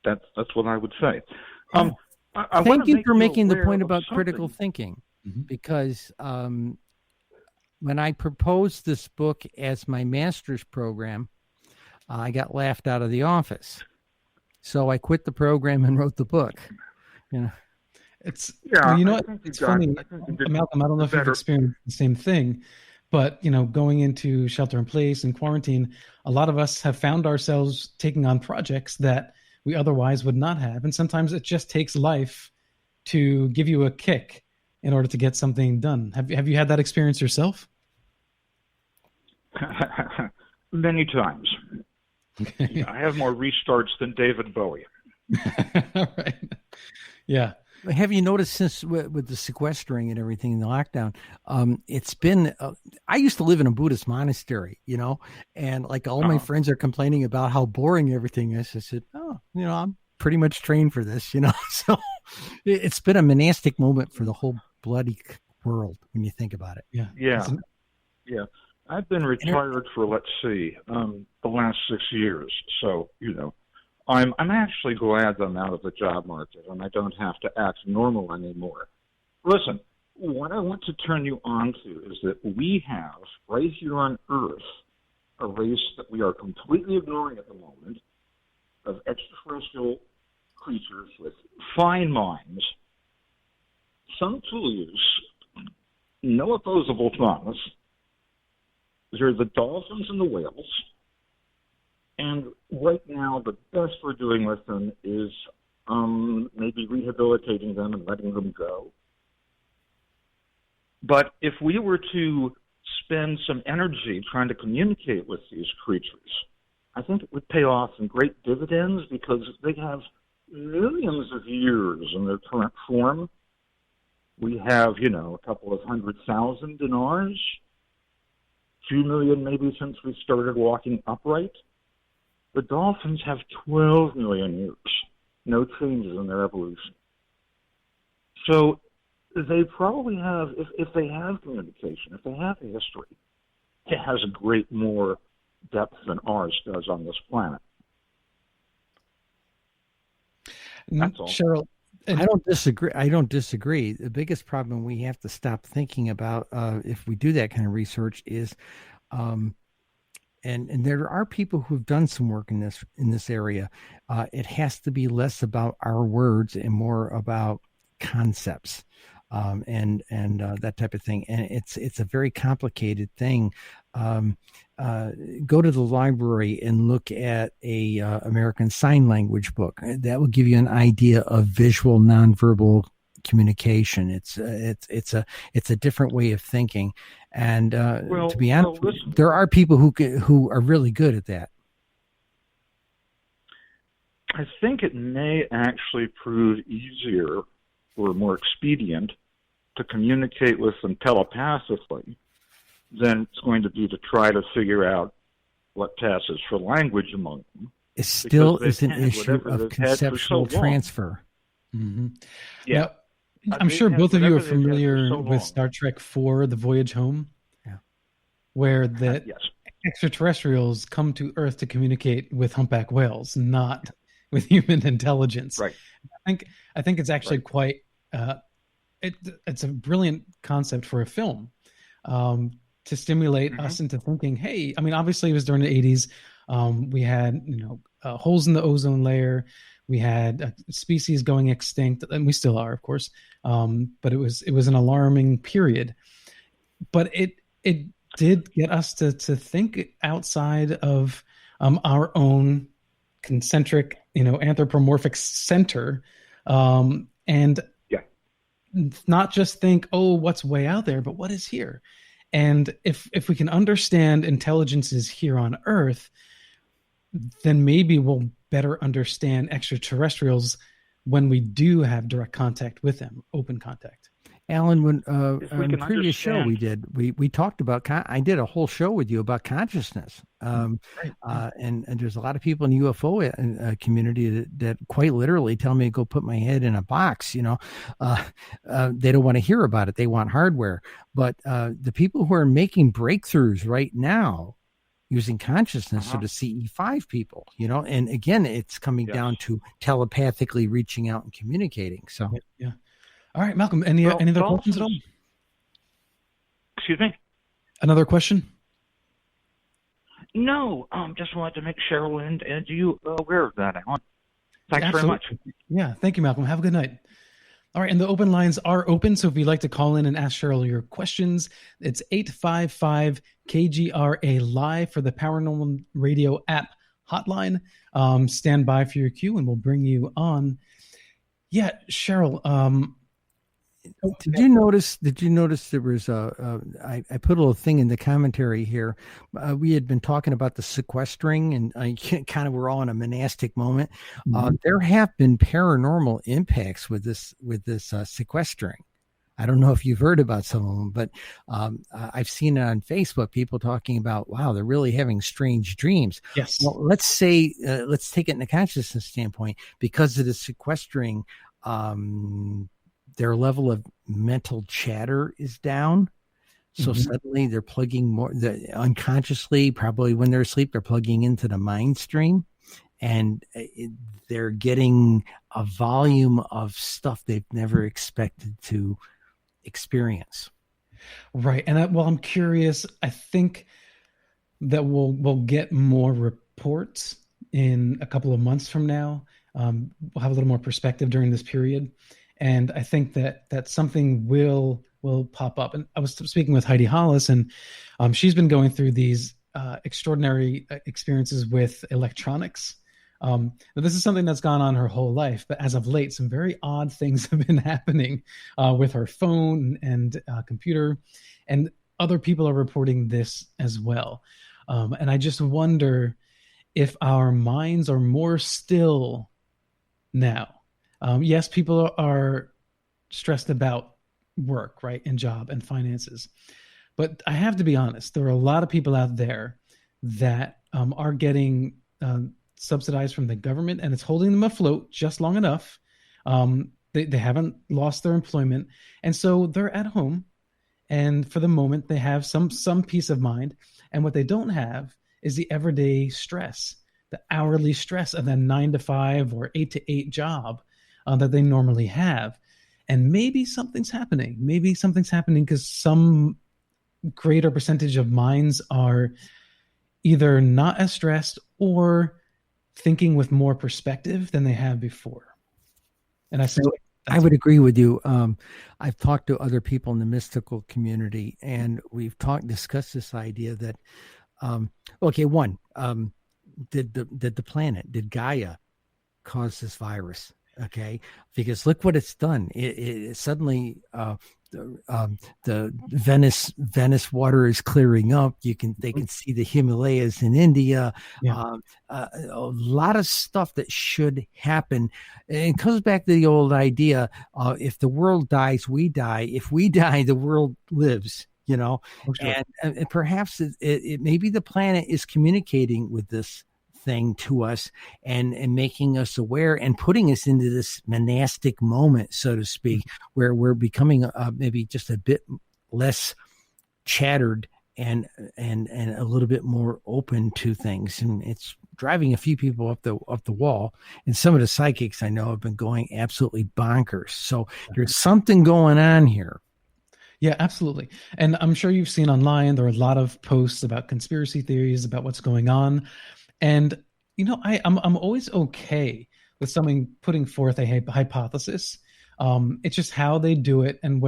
that's what I would say. Thank you for making the point about critical thinking, because when I proposed this book as my master's program, I got laughed out of the office. So I quit the program and wrote the book. It's funny, Malcolm. I don't know if you've experienced the same thing, but going into shelter in place and quarantine, a lot of us have found ourselves taking on projects that we otherwise would not have, and sometimes it just takes life to give you a kick in order to get something done. Have you had that experience yourself? Many times. I have more restarts than David Bowie. All right. Yeah. Have you noticed since with the sequestering and everything in the lockdown, it's been, I used to live in a Buddhist monastery, and like all my friends are complaining about how boring everything is. I said, I'm pretty much trained for this, So it's been a monastic moment for the whole bloody world when you think about it. Yeah. Yeah. I've been retired for, let's see, the last 6 years. So, I'm actually glad that I'm out of the job market and I don't have to act normal anymore. Listen, what I want to turn you on to is that we have, right here on Earth, a race that we are completely ignoring at the moment of extraterrestrial creatures with fine minds, some tools, no opposable thumbs. They're the dolphins and the whales. And right now, the best we're doing with them is maybe rehabilitating them and letting them go. But if we were to spend some energy trying to communicate with these creatures, I think it would pay off in great dividends because they have millions of years in their current form. We have, a couple of 100,000 in ours, 2 million maybe since we started walking upright. The dolphins have 12 million years, no changes in their evolution. So they probably have, if they have communication, if they have a history, it has a great more depth than ours does on this planet. That's all. Cheryl, I don't disagree. The biggest problem we have to stop thinking about if we do that kind of research is, and there are people who've done some work in this area. It has to be less about our words and more about concepts. And that type of thing. And it's a very complicated thing. Go to the library and look at a American Sign Language book. That will give you an idea of visual nonverbal communication. It's a different way of thinking. And to be honest, there are people who are really good at that. I think it may actually prove easier or more expedient to communicate with them telepathically than it's going to be to try to figure out what passes for language among them. It still is an issue of conceptual transfer. Mm-hmm. Yeah. Now, I'm sure both of you are familiar with Star Trek IV, The Voyage Home, where the extraterrestrials come to Earth to communicate with humpback whales, not with human intelligence. Right. I think it's actually quite it's a brilliant concept for a film to stimulate us into thinking, hey, I mean, obviously it was during the 80s. We had, holes in the ozone layer. We had species going extinct, and we still are, of course. But it was an alarming period. But it did get us to think outside of our own concentric, anthropomorphic center, and not just think, oh, what's way out there, but what is here? And if we can understand intelligence is here on Earth, then maybe we'll better understand extraterrestrials when we do have direct contact with them, open contact. Alan, when on the previous show we talked about, I did a whole show with you about consciousness. And there's a lot of people in the UFO community that quite literally tell me to go put my head in a box. They don't want to hear about it. They want hardware. But the people who are making breakthroughs right now using consciousness are the CE5 people, and again, it's coming down to telepathically reaching out and communicating. So, yeah. All right, Malcolm, any other questions at all? Excuse me? Another question? No, just wanted to make Cheryl and you aware of that, Alan. Thanks very much. Yeah, thank you, Malcolm. Have a good night. All right, and the open lines are open, so if you'd like to call in and ask Cheryl your questions, it's 855-KGRA Live for the Paranormal Radio app hotline. Stand by for your cue, and we'll bring you on. Yeah, Cheryl, Did you notice there was I put a little thing in the commentary here. We had been talking about the sequestering, and kind of we're all in a monastic moment. There have been paranormal impacts with this sequestering. I don't know if you've heard about some of them, but I've seen it on Facebook, people talking about, wow, they're really having strange dreams. Yes. Well, let's say, let's take it in a consciousness standpoint, because it is sequestering, their level of mental chatter is down. So suddenly they're plugging more unconsciously, probably when they're asleep, they're plugging into the mind stream, and they're getting a volume of stuff they've never expected to experience. Right. And I'm curious. I think that we'll get more reports in a couple of months from now. We'll have a little more perspective during this period. And I think that something will pop up. And I was speaking with Heidi Hollis, and she's been going through these extraordinary experiences with electronics. Now this is something that's gone on her whole life, but as of late, some very odd things have been happening with her phone and computer, and other people are reporting this as well. And I just wonder if our minds are more still now. Yes, people are stressed about work, right, and job and finances. But I have to be honest, there are a lot of people out there that are getting subsidized from the government, and it's holding them afloat just long enough. They haven't lost their employment, and so they're at home, and for the moment they have some peace of mind. And what they don't have is the everyday stress, the hourly stress of that 9 to 5 or 8 to 8 job that they normally have. And maybe something's happening. Maybe something's happening because some greater percentage of minds are either not as stressed or thinking with more perspective than they have before. And I would agree with you. I've talked to other people in the mystical community, and we've discussed this idea that, did the planet, did Gaia cause this virus? Okay, because look what it's done. It suddenly the Venice water is clearing up. They can see the Himalayas in India. Yeah. A lot of stuff that should happen. And it comes back to the old idea: if the world dies, we die. If we die, the world lives. Sure. And perhaps it maybe the planet is communicating with this thing to us and making us aware and putting us into this monastic moment, so to speak, where we're becoming maybe just a bit less chattered and a little bit more open to things. And it's driving a few people up the wall. And some of the psychics I know have been going absolutely bonkers. So there's something going on here. Yeah, absolutely. And I'm sure you've seen online, there are a lot of posts about conspiracy theories, about what's going on. And, I'm always okay with someone putting forth a hypothesis. It's just how they do it and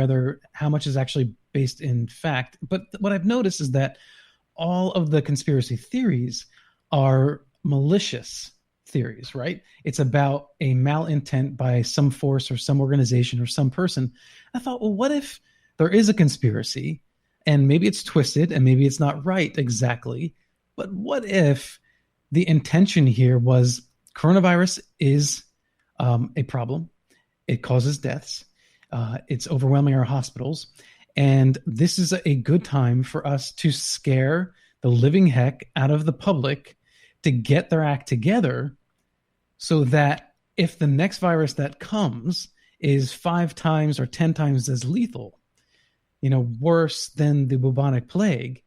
how much is actually based in fact. But what I've noticed is that all of the conspiracy theories are malicious theories, right? It's about a malintent by some force or some organization or some person. I thought, well, what if there is a conspiracy and maybe it's twisted and maybe it's not right exactly, but what if the intention here was coronavirus is a problem. It causes deaths. It's overwhelming our hospitals. And this is a good time for us to scare the living heck out of the public to get their act together so that if the next virus that comes is 5 times or 10 times as lethal, worse than the bubonic plague,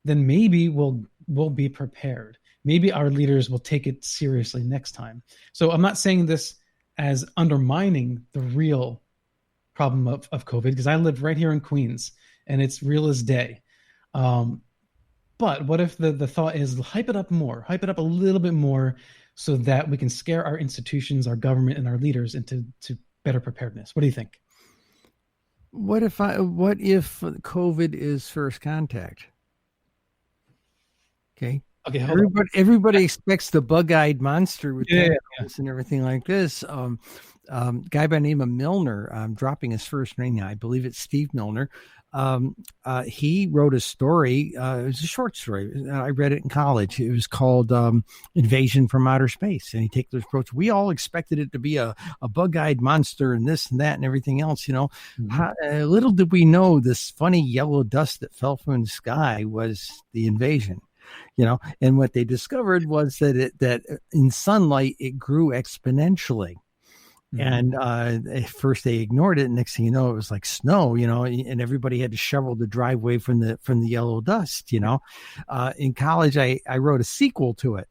then maybe we'll be prepared. Maybe our leaders will take it seriously next time. So I'm not saying this as undermining the real problem of COVID, because I live right here in Queens and it's real as day. But what if the thought is hype it up a little bit more so that we can scare our institutions, our government, and our leaders into better preparedness? What do you think? What if COVID is first contact? Okay. Okay, everybody expects the bug-eyed monster with tentacles and everything like this. Guy by the name of Milner, I'm dropping his first name now. I believe it's Steve Milner. he wrote a story. It was a short story. I read it in college. It was called Invasion from Outer Space. And he takes this approach. We all expected it to be a bug-eyed monster and this and that and everything else. Little did we know this funny yellow dust that fell from the sky was the invasion. And what they discovered was that in sunlight, it grew exponentially. And at first they ignored it. And next thing you know, it was like snow, and everybody had to shovel the driveway from the yellow dust. In college, I wrote a sequel to it.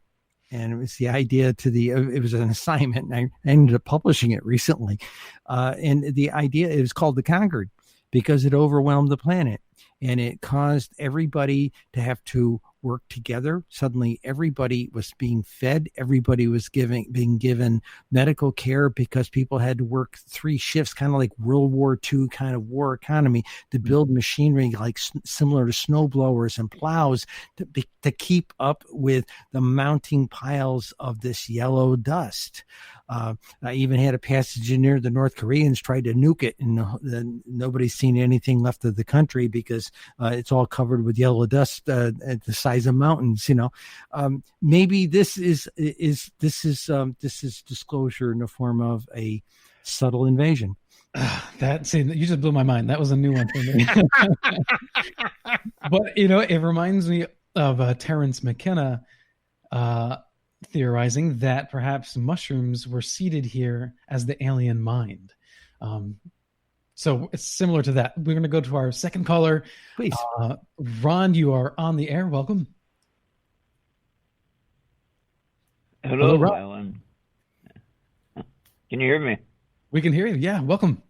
And it was the idea it was an assignment, and I ended up publishing it recently. And the idea, it was called The Conquered, because it overwhelmed the planet and it caused everybody to have to work together. Suddenly everybody was being fed. Everybody was being given medical care, because people had to work 3 shifts, kind of like World War II kind of war economy, to build machinery like similar to snowblowers and plows to keep up with the mounting piles of this yellow dust. I even had a passage in there. The North Koreans tried to nuke it, and nobody's seen anything left of the country because it's all covered with yellow dust at the size of mountains. Maybe this is disclosure in the form of a subtle invasion. You just blew my mind. That was a new one for me. But it reminds me of Terence McKenna theorizing that perhaps mushrooms were seeded here as the alien mind. So it's similar to that. We're going to go to our second caller. Please. Ron, you are on the air. Welcome. Hello, Alan. Can you hear me? We can hear you. Yeah, welcome.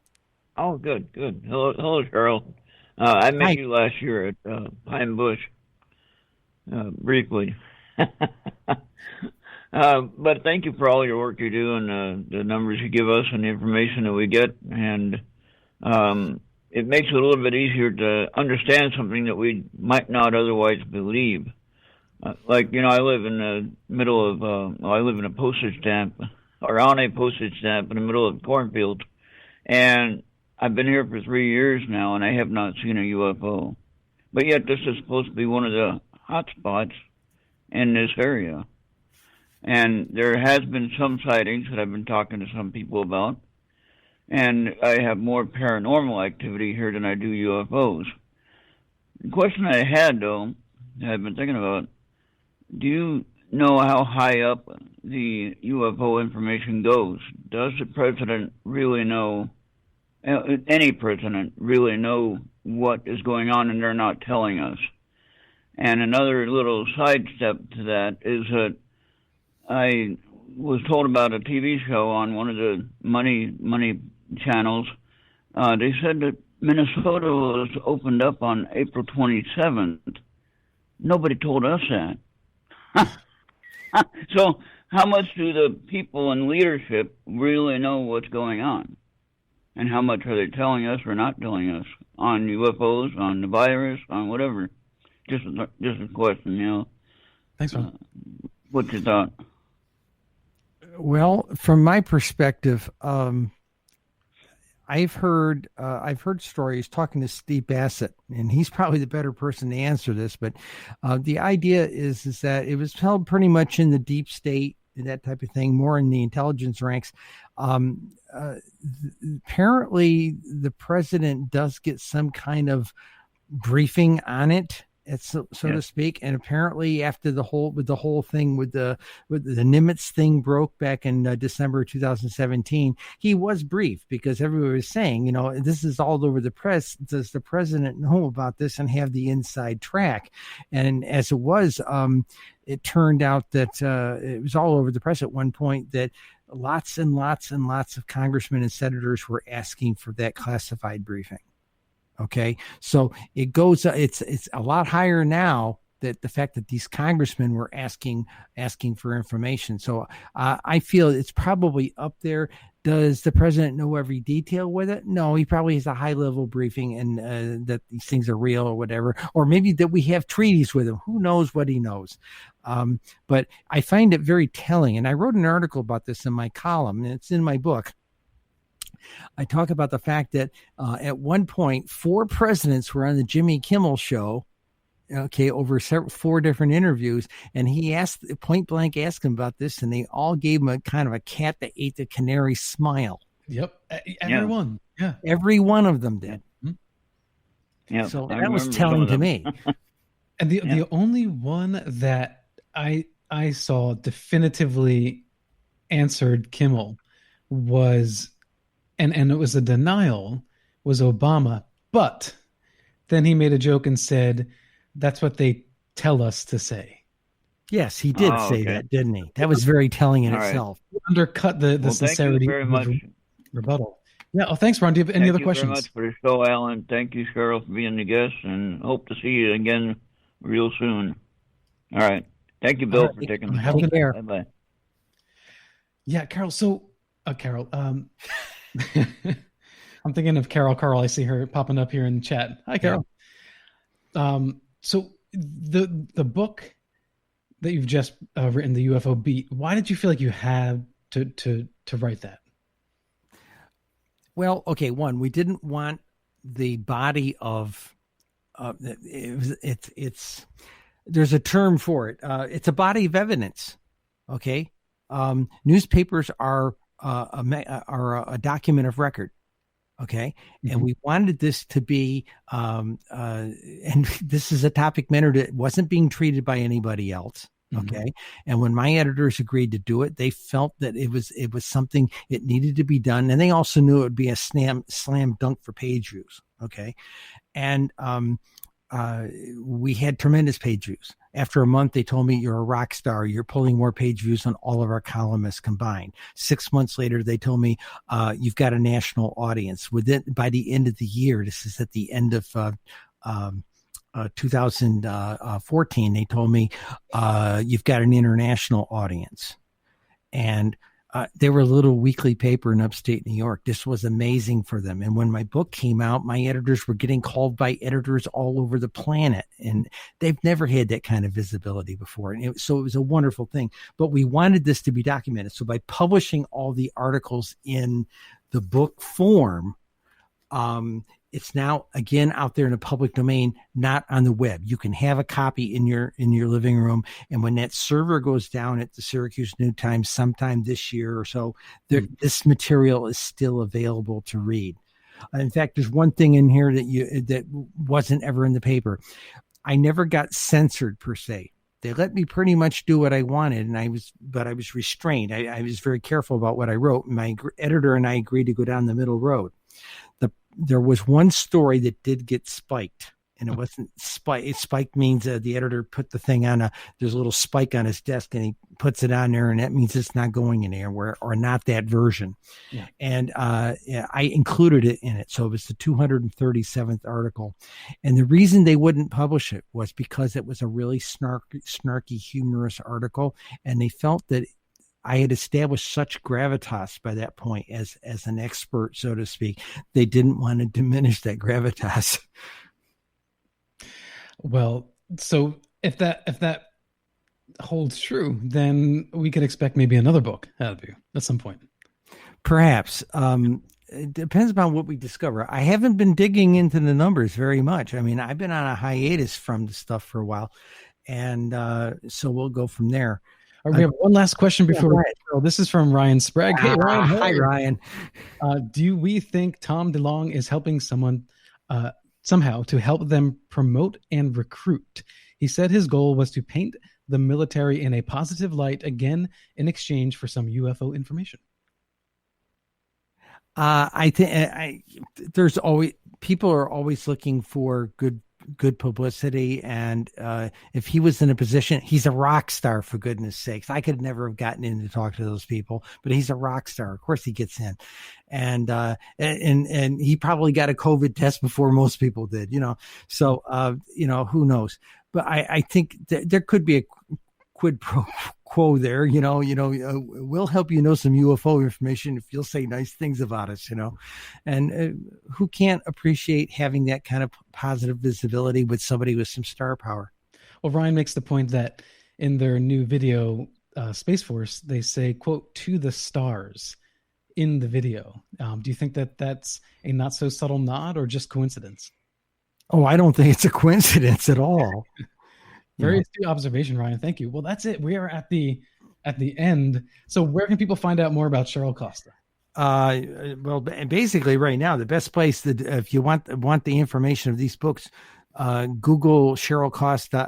Oh, good. Hello, Cheryl. I met you last year at Pine Bush, briefly. But thank you for all your work you do and the numbers you give us and the information that we get. And it makes it a little bit easier to understand something that we might not otherwise believe. I live in the middle of, I live in a postage stamp, or on a postage stamp in the middle of cornfields. And I've been here for 3 years now, and I have not seen a UFO. But yet this is supposed to be one of the hot spots in this area. And there has been some sightings that I've been talking to some people about. And I have more paranormal activity here than I do UFOs. The question I had, though, that I've been thinking about, do you know how high up the UFO information goes? Does the president really know, any president really know what is going on and they're not telling us? And another little sidestep to that is that I was told about a TV show on one of the money channels. They said that Minnesota was opened up on April 27th. Nobody told us that. So how much do the people in leadership really know what's going on? And how much are they telling us or not telling us on UFOs, on the virus, on whatever? Just a question, Thanks, Ron. What's your thought? Well, from my perspective, I've heard stories, talking to Steve Bassett, and he's probably the better person to answer this. But the idea is that it was held pretty much in the deep state, that type of thing, more in the intelligence ranks. Apparently, the president does get some kind of briefing on it, so to speak. And apparently after the whole thing with the Nimitz thing broke back in December 2017, he was briefed, because everybody was saying, this is all over the press. Does the president know about this and have the inside track? And as it was, it turned out that it was all over the press at one point that lots and lots and lots of congressmen and senators were asking for that classified briefing. Okay, so it goes. It's a lot higher now, that the fact that these congressmen were asking for information. So I feel it's probably up there. Does the president know every detail with it? No, he probably has a high level briefing, and that these things are real or whatever, or maybe that we have treaties with him. Who knows what he knows? But I find it very telling, and I wrote an article about this in my column, and it's in my book. I talk about the fact that at one point, 4 presidents were on the Jimmy Kimmel show. Okay, over 4 different interviews, and he point blank asked him about this, and they all gave him a kind of a cat that ate the canary smile. Yep, everyone. Yeah, every one of them did. Yeah, so that was telling to me. And the only one that I saw definitively answered Kimmel was, and it was a denial, was Obama. But then he made a joke and said, "That's what they tell us to say." Yes, he did say that, didn't he? That was very telling in itself. Undercut the sincerity very much. Rebuttal. Yeah. Oh, thanks, Ron. Do you have any other questions? Thank you very much for the show, Alan. Thank you, Cheryl, for being the guest, and hope to see you again real soon. All right. Thank you, Bill, for taking the Have a good day. Bye-bye. Yeah, Carol. So, Carol, I'm thinking of Carol. I see her popping up here in the chat. Hi, Carol. Yeah. So the book that you've just written, the UFO Beat, why did you feel like you had to write that? Well, okay, one, we didn't want the body of it's there's a term for it. It's a body of evidence. Okay, newspapers are a document of record. Okay, and we wanted this to be, and this is a topic matter that wasn't being treated by anybody else. Okay. And when my editors agreed to do it, they felt that it was something it needed to be done. And they also knew it would be a slam dunk for page views. Okay. And, we had tremendous page views. After a month, they told me, "You're a rock star. You're pulling more page views than all of our columnists combined." 6 months later, they told me, "You've got a national audience." By the end of the year, this is at the end of, 2014, they told me, "You've got an international audience." And they were a little weekly paper in upstate New York. This was amazing for them. And when my book came out, my editors were getting called by editors all over the planet. And they've never had that kind of visibility before. And so it was a wonderful thing. But we wanted this to be documented. So by publishing all the articles in the book form, it's now again out there in the public domain, not on the web. You can have a copy in your living room, and when that server goes down at the Syracuse New Times sometime this year or so, this material is still available to read. In fact, there's one thing in here that wasn't ever in the paper. I never got censored per se. They let me pretty much do what I wanted, but I was restrained. I was very careful about what I wrote. My editor and I agreed to go down the middle road. There was one story that did get spiked, and it wasn't spiked. Spiked means the editor put the thing on there's a little spike on his desk, and he puts it on there, and that means it's not going anywhere, or not that version. Yeah. And I included it in it. So it was the 237th article. And the reason they wouldn't publish it was because it was a really snarky, humorous article, and they felt that I had established such gravitas by that point as an expert, so to speak. They didn't want to diminish that gravitas. Well, so if that holds true, then we could expect maybe another book out of you at some point. Perhaps. It depends upon what we discover. I haven't been digging into the numbers very much. I mean, I've been on a hiatus from the stuff for a while, and so we'll go from there. We have one last question before we go. This is from Ryan Sprague. Hey, Ryan. Hi, Ryan. Do we think Tom DeLonge is helping someone somehow to help them promote and recruit? He said his goal was to paint the military in a positive light again in exchange for some UFO information. I think there's always people are always looking for good publicity, and if he was in a position, he's a rock star, for goodness sakes. I could never have gotten in to talk to those people, but he's a rock star. Of course he gets in, and he probably got a COVID test before most people did, so who knows. But I think there could be a quid pro quo there, we'll help some UFO information if you'll say nice things about us, and who can't appreciate having that kind of positive visibility with somebody with some star power. Well, Ryan makes the point that in their new video, Space Force, they say, quote, "to the stars." in the video. Do you think that that's a not so subtle nod or just coincidence? Oh, I don't think it's a coincidence at all. Very astute observation, Ryan. Thank you. Well, that's it. We are at the end. So where can people find out more about Cheryl Kosta? Well, basically right now, the best place that if you want the information of these books, Google Cheryl Kosta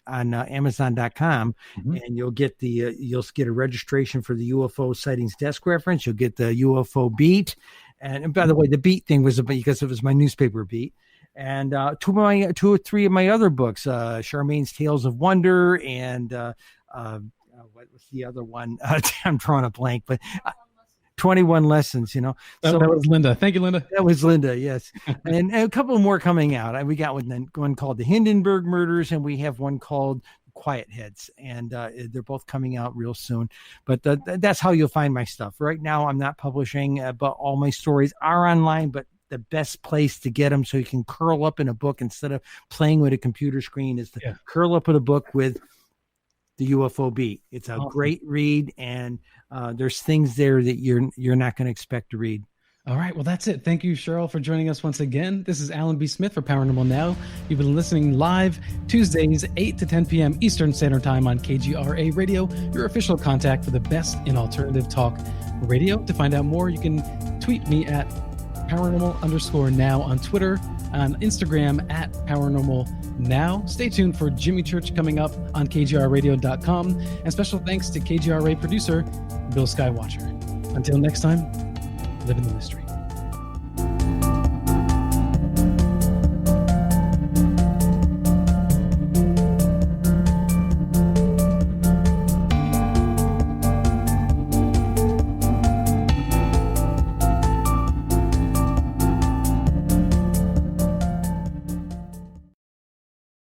on Amazon.com, and you'll get a registration for the UFO sightings desk reference. You'll get the UFO beat. And by the way, the beat thing was because it was my newspaper beat. And two or three of my other books, Charmaine's Tales of Wonder, and what was the other one? I'm drawing a blank, but 21 Lessons, that was Linda. Thank you, Linda. That was Linda, yes. And a couple more coming out. We got one called The Hindenburg Murders, and we have one called Quiet Heads, and they're both coming out real soon. But that's how you'll find my stuff. Right now, I'm not publishing, but all my stories are online, but the best place to get them so you can curl up in a book instead of playing with a computer screen is to curl up with a book with the UFO Beat. It's a great read, and there's things there that you're not going to expect to read. All right. Well, that's it. Thank you, Cheryl, for joining us once again. This is Alan B. Smith for Paranormal Now. You've been listening live Tuesdays, 8 to 10 p.m. Eastern Standard Time on KGRA Radio, your official contact for the best in alternative talk radio. To find out more, you can tweet me at paranormal_now on Twitter, on Instagram at paranormal now. Stay tuned for Jimmy Church coming up on KGRradio.com. And special thanks to KGRA producer Bill Skywatcher. Until next time, live in the mystery.